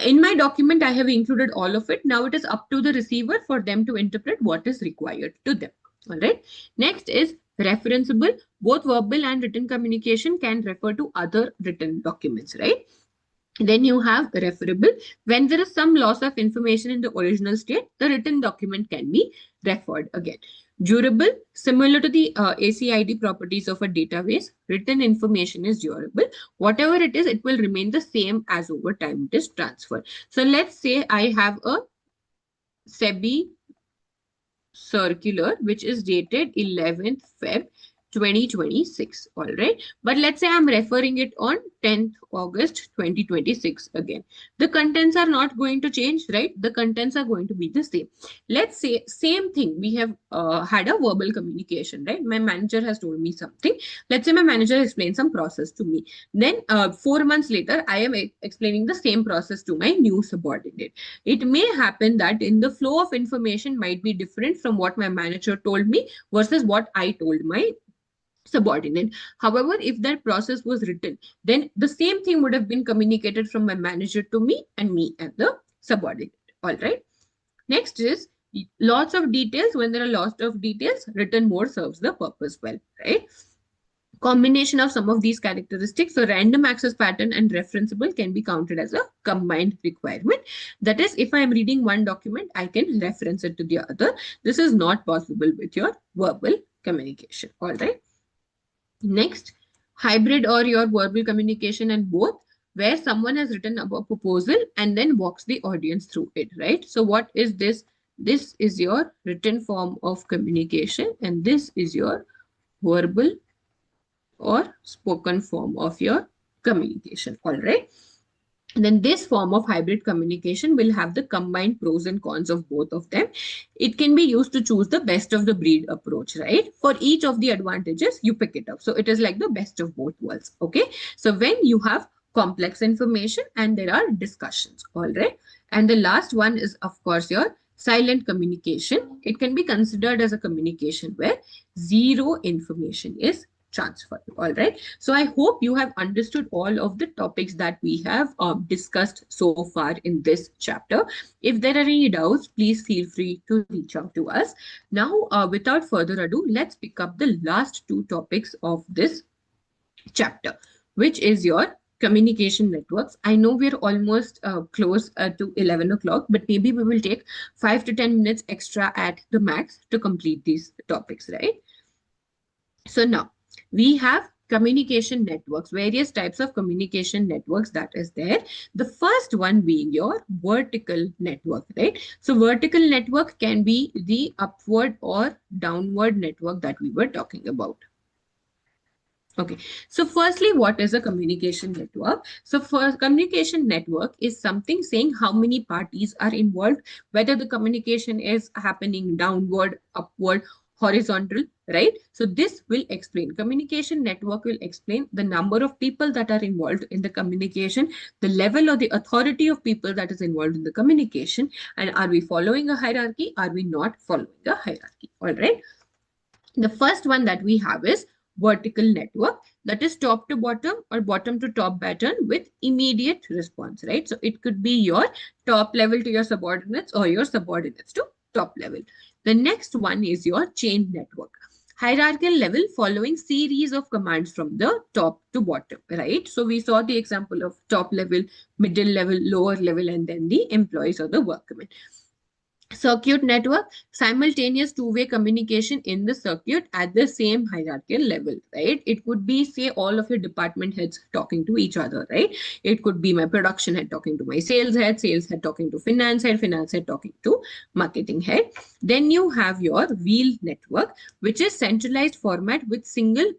In my document, I have included all of it. Now it is up to the receiver for them to interpret what is required to them. All right. Next is referenceable. Both verbal and written communication can refer to other written documents, right? Then you have referable. When there is some loss of information in the original state, the written document can be referred again. Durable, similar to the ACID properties of a database, written information is durable. Whatever it is, it will remain the same as over time it is transferred. So let's say I have a SEBI circular, which is dated 11th Feb 2026. All right. But let's say I'm referring it on 10th August 2026 again. The contents are not going to change, right? The contents are going to be the same. Let's say same thing. We have had a verbal communication, right? My manager has told me something. Let's say my manager explained some process to me. Then 4 months later, I am explaining the same process to my new subordinate. It may happen that in the flow of information might be different from what my manager told me versus what I told my subordinate. However, if that process was written, then the same thing would have been communicated from my manager to me and me and the subordinate. All right. Next is lots of details. When there are lots of details, written more serves the purpose well, right? Combination of some of these characteristics, so random access pattern and referenceable can be counted as a combined requirement. That is, if I am reading one document, I can reference it to the other. This is not possible with your verbal communication. All right. Next, hybrid or your verbal communication and both, where someone has written a proposal and then walks the audience through it, right? So what is this? This is your written form of communication and this is your verbal or spoken form of your communication. All right. Then this form of hybrid communication will have the combined pros and cons of both of them. It can be used to choose the best of the breed approach, right? For each of the advantages, you pick it up. So it is like the best of both worlds. Okay. So when you have complex information and there are discussions, all right. And the last one is, of course, your silent communication. It can be considered as a communication where zero information is transfer. All right. So I hope you have understood all of the topics that we have discussed so far in this chapter. If there are any doubts, please feel free to reach out to us. Now, without further ado, let's pick up the last two topics of this chapter, which is your communication networks. I know we're almost close to 11 o'clock, but maybe we will take 5 to 10 minutes extra at the max to complete these topics, right? So now, we have communication networks, various types of communication networks that is there. The first one being your vertical network, right? So vertical network can be the upward or downward network that we were talking about. Okay, so firstly, what is a communication network? So first, communication network is something saying how many parties are involved, whether the communication is happening downward, upward, horizontal, right? So this will explain, communication network will explain the number of people that are involved in the communication, the level or the authority of people that is involved in the communication, and are we following a hierarchy? Are we not following a hierarchy? All right. The first one that we have is vertical network, that is top to bottom or bottom to top pattern with immediate response, right? So it could be your top level to your subordinates or your subordinates to top level. The next one is your chain network. Hierarchical level following series of commands from the top to bottom, right? So we saw the example of top level, middle level, lower level, and then the employees or the workmen. Circuit network, simultaneous two-way communication in the circuit at the same hierarchical level, right? It could be, say, all of your department heads talking to each other, right? It could be my production head talking to my sales head talking to finance head talking to marketing head. Then you have your wheel network, which is centralized format with single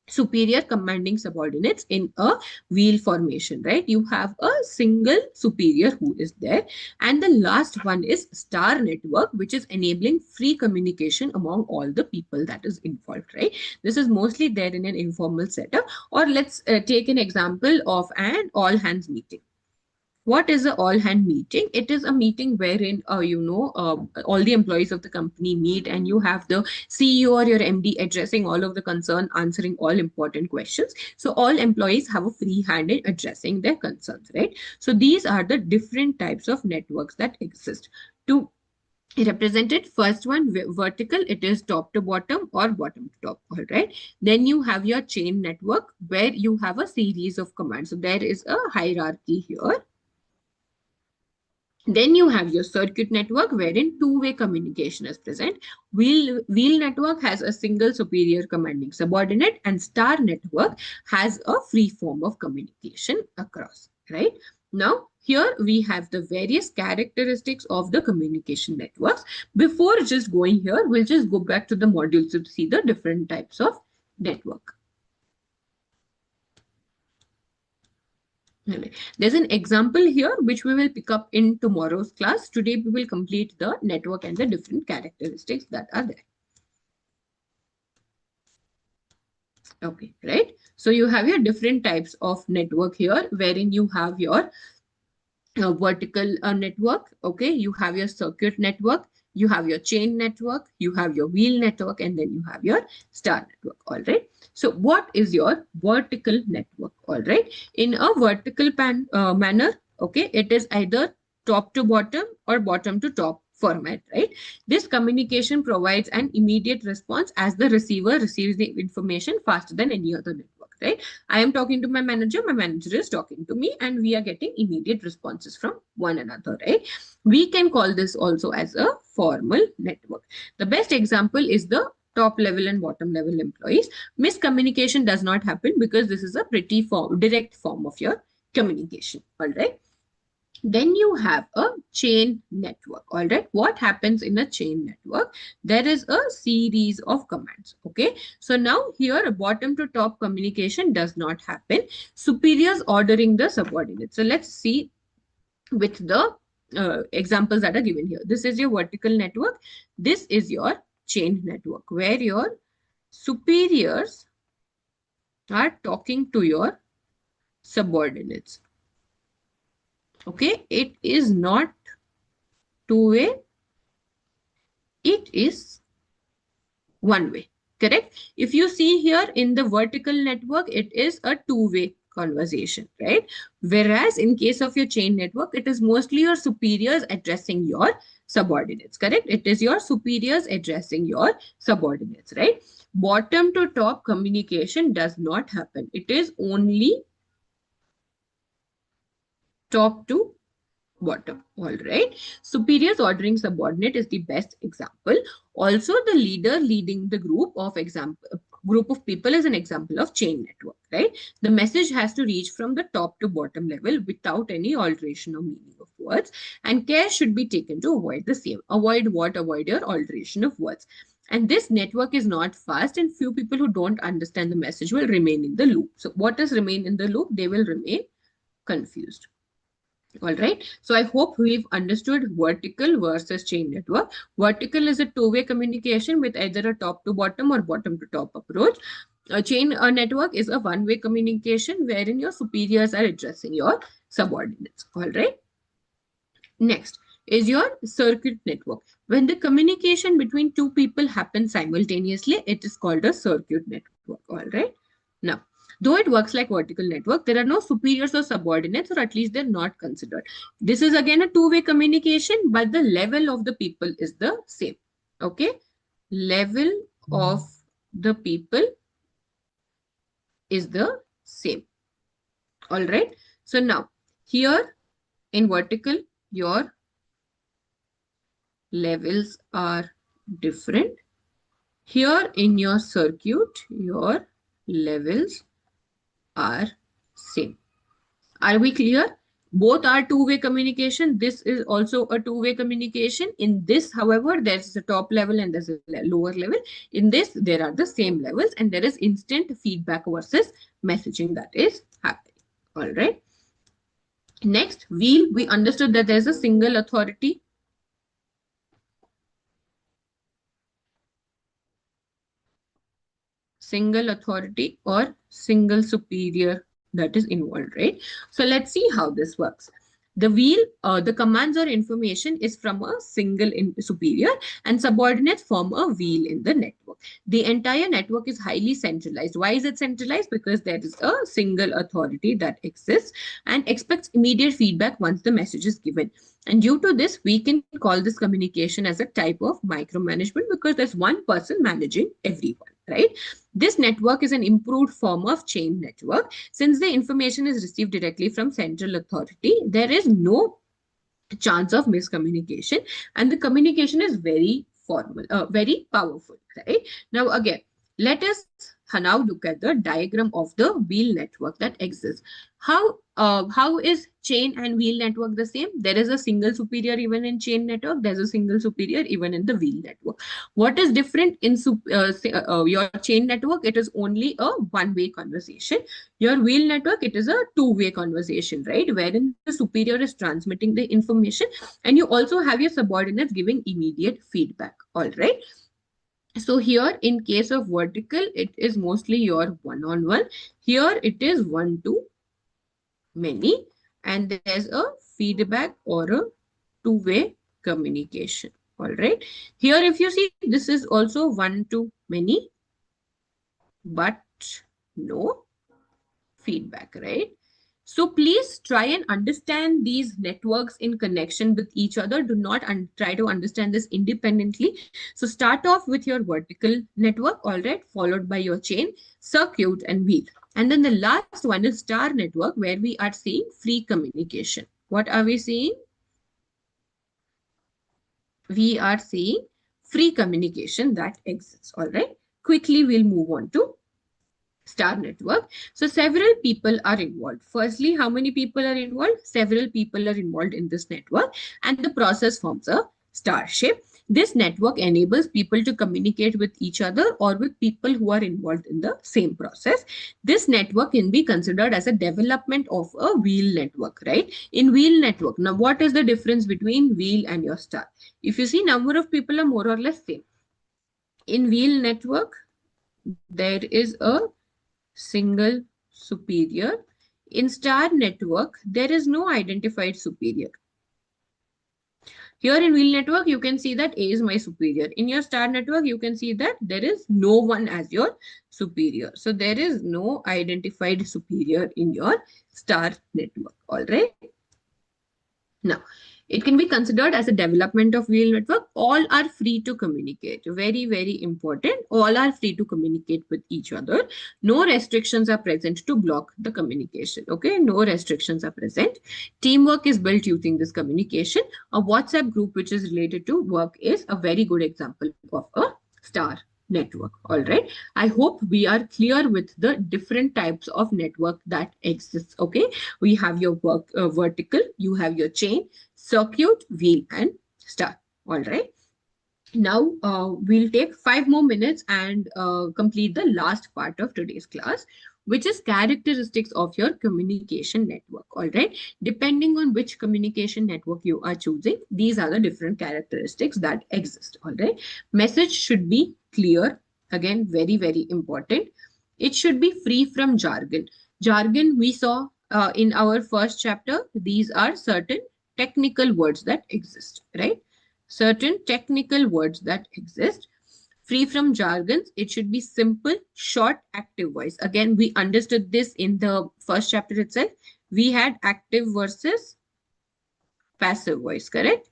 superior commanding subordinates in a wheel formation, right? You have a single superior who is there. And the last one is star network, which is enabling free communication among all the people that is involved, right? This is mostly there in an informal setup. Or let's take an example of an all hands meeting. What is an all-hand meeting? It is a meeting wherein, all the employees of the company meet and you have the CEO or your MD addressing all of the concern, answering all important questions. So all employees have a free hand in addressing their concerns, right? So these are the different types of networks that exist. To represent it, first one, vertical, it is top to bottom or bottom to top, all right? Then you have your chain network where you have a series of commands. So there is a hierarchy here. Then you have your circuit network wherein two-way communication is present. Wheel network has a single superior commanding subordinate, and star network has a free form of communication across, right? Now, here we have the various characteristics of the communication networks. Before just going here, we'll just go back to the modules to see the different types of network. There's an example here which we will pick up in tomorrow's class. Today we will complete the network and the different characteristics that are there. Okay, right? So you have your different types of network here wherein you have your vertical network. Okay, you have your circuit network, you have your chain network, you have your wheel network, and then you have your star network. All right. So what is your vertical network? All right. In a vertical manner, okay, it is either top to bottom or bottom to top format, right? This communication provides an immediate response as the receiver receives the information faster than any other network, right? I am talking to my manager is talking to me, and we are getting immediate responses from one another, right? We can call this also as a formal network. The best example is the top level and bottom level employees. Miscommunication does not happen because this is a pretty direct form of your communication. All right. Then you have a chain network. All right. What happens in a chain network? There is a series of commands. Okay. So now here a bottom to top communication does not happen. Superiors ordering the subordinates. So let's see with the examples that are given here. This is your vertical network. This is your chain network where your superiors are talking to your subordinates. Okay, it is not two-way, it is one way, correct? If you see here in the vertical network, it is a two-way conversation, right? Whereas in case of your chain network, it is mostly your superiors addressing your subordinates, correct? It is your superiors addressing your subordinates, right? Bottom to top communication does not happen. It is only top to bottom. All right. Superiors ordering subordinate is the best example. Also, the leader leading the group of people is an example of chain network, right? The message has to reach from the top to bottom level without any alteration or meaning of words, and care should be taken to avoid the same. Avoid what? Avoid your alteration of words. And this network is not fast, and few people who don't understand the message will remain in the loop. So what does remain in the loop? They will remain confused. All right. So I hope we've understood vertical versus chain network. Vertical is a two-way communication with either a top to bottom or bottom to top approach. A chain network is a one-way communication wherein your superiors are addressing your subordinates. All right. Next is your circuit network. When the communication between two people happens simultaneously, it is called a circuit network. All right. Now, though it works like vertical network, there are no superiors or subordinates, or at least they're not considered. This is again a two-way communication, but the level of the people is the same. Okay. Level of the people is the same. All right. So now here in vertical, your levels are different. Here in your circuit, your levels are same. Are we clear? Both are two-way communication. This is also a two-way communication. In this, however, there's a top level and there's a lower level. In this, there are the same levels and there is instant feedback versus messaging that is happening. All right. Next, we understood that there's a single authority. Single authority or single superior that is involved, right? So let's see how this works. The the commands or information is from a single superior, and subordinates form a wheel in the network. The entire network is highly centralized. Why is it centralized? Because there is a single authority that exists and expects immediate feedback once the message is given. And due to this, we can call this communication as a type of micromanagement because there's one person managing everyone, right? This network is an improved form of chain network. Since the information is received directly from central authority, there is no chance of miscommunication and the communication is very formal, very powerful, right? Now again, let us now look at the diagram of the wheel network that exists. How is chain and wheel network the same? There is a single superior even in chain network. There's a single superior even in the wheel network. What is different in your chain network? It is only a one-way conversation. Your wheel network, it is a two-way conversation, right? Wherein the superior is transmitting the information and you also have your subordinates giving immediate feedback. All right. So here in case of vertical, it is mostly your one-on-one. Here it is one-to-many and there's a feedback or a two-way communication. All right. Here if you see, this is also one-to-many, but no feedback, right? So please try and understand these networks in connection with each other. Do not try to understand this independently. So start off with your vertical network, all right, followed by your chain, circuit, and wheel. And then the last one is star network, where we are seeing free communication. What are we seeing? We are seeing free communication that exists, all right? Quickly, we'll move on to star network. So several people are involved. Firstly, how many people are involved? Several people are involved in this network, and the process forms a star shape. This network enables people to communicate with each other or with people who are involved in the same process. This network can be considered as a development of a wheel network, right? In wheel network, now what is the difference between wheel and your star? If you see, number of people are more or less same. In wheel network, there is a single superior. In star network, there is no identified superior. Here in wheel network, you can see that A is my superior. In your star network, you can see that there is no one as your superior. So there is no identified superior in your star network. All right. Now, it can be considered as a development of wheel network. All are free to communicate. Very, very important. All are free to communicate with each other. No restrictions are present to block the communication. Okay, no restrictions are present. Teamwork is built using this communication. A WhatsApp group which is related to work is a very good example of a star network. All right. I hope we are clear with the different types of network that exists. Okay. We have your vertical, you have your chain, circuit, wheel, and star. All right. Now we'll take 5 more minutes and complete the last part of today's class, which is characteristics of your communication network. All right. Depending on which communication network you are choosing, these are the different characteristics that exist. All right. Message should be clear. Again, very, very important. It should be free from jargon. Jargon we saw in our first chapter. These are certain technical words that exist, right? Certain technical words that exist. Free from jargons, it should be simple, short, active voice. Again, we understood this in the first chapter itself. We had active versus passive voice, correct?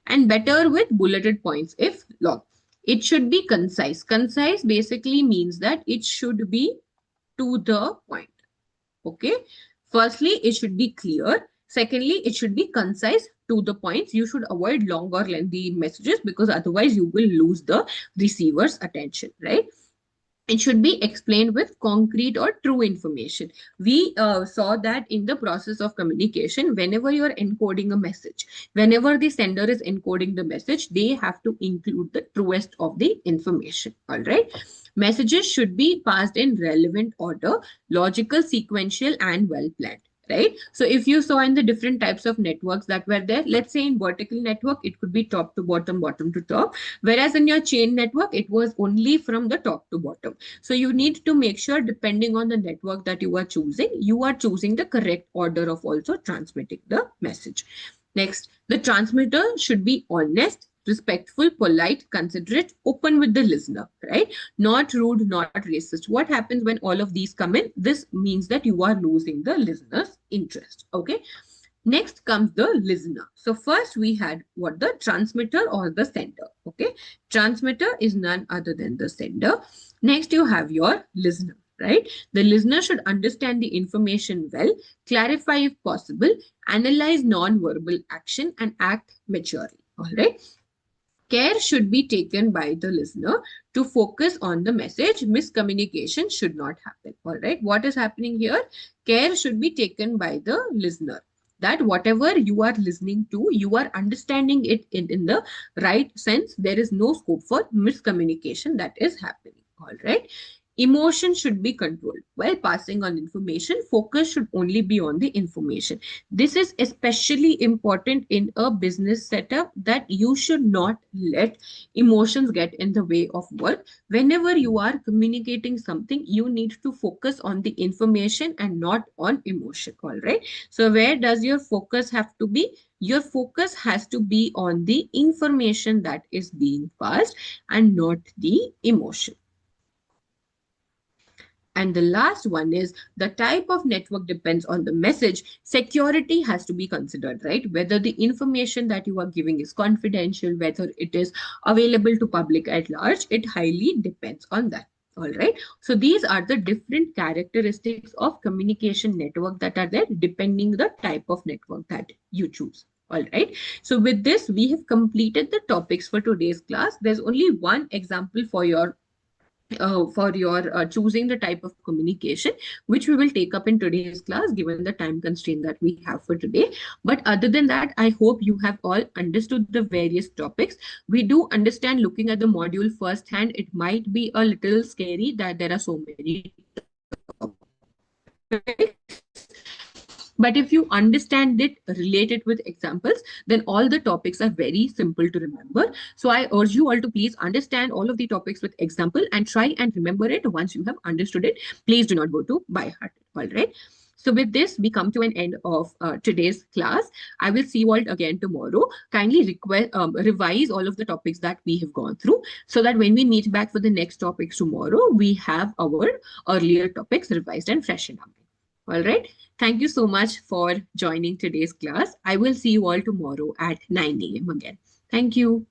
And better with bulleted points if long. It should be concise. Concise basically means that it should be to the point. Okay. Firstly, it should be clear. Secondly, it should be concise to the points. You should avoid long or lengthy messages because otherwise you will lose the receiver's attention, right? It should be explained with concrete or true information. We saw that in the process of communication, whenever you are encoding a message, whenever the sender is encoding the message, they have to include the truest of the information. All right. Messages should be passed in relevant order, logical, sequential, and well planned. Right. So if you saw in the different types of networks that were there, let's say in vertical network, it could be top to bottom, bottom to top. Whereas in your chain network, it was only from the top to bottom. So you need to make sure, depending on the network that you are choosing the correct order of also transmitting the message. Next, the transmitter should be honest, respectful, polite, considerate, open with the listener, right? Not rude, not racist. What happens when all of these come in? This means that you are losing the listener's interest, okay? Next comes the listener. So first we had what, the transmitter or the sender. Okay. Transmitter is none other than the sender. Next you have your listener, right? The listener should understand the information well, clarify if possible, analyze non-verbal action, and act maturely. All right. Care should be taken by the listener to focus on the message. Miscommunication should not happen. All right. What is happening here? Care should be taken by the listener, that whatever you are listening to, you are understanding it in the right sense. There is no scope for miscommunication that is happening. All right. Emotion should be controlled. While passing on information, focus should only be on the information. This is especially important in a business setup, that you should not let emotions get in the way of work. Whenever you are communicating something, you need to focus on the information and not on emotion. All right. So where does your focus have to be? Your focus has to be on the information that is being passed and not the emotion. And the last one is the type of network depends on the message. Security has to be considered, right? Whether the information that you are giving is confidential, whether it is available to public at large, it highly depends on that. All right. So these are the different characteristics of communication network that are there depending the type of network that you choose. All right. So with this, we have completed the topics for today's class. There's only one example for your choosing the type of communication, which we will take up in today's class given the time constraint that we have for today. But other than that, I hope you have all understood the various topics. We do understand, looking at the module firsthand, it might be a little scary that there are so many But if you understand it, relate it with examples, then all the topics are very simple to remember. So I urge you all to please understand all of the topics with example and try and remember it once you have understood it. Please do not go to by heart. All right. So with this, we come to an end of today's class. I will see you all again tomorrow. Kindly revise all of the topics that we have gone through so that when we meet back for the next topics tomorrow, we have our earlier topics revised and fresh in our mind. All right. Thank you so much for joining today's class. I will see you all tomorrow at 9 a.m. again. Thank you.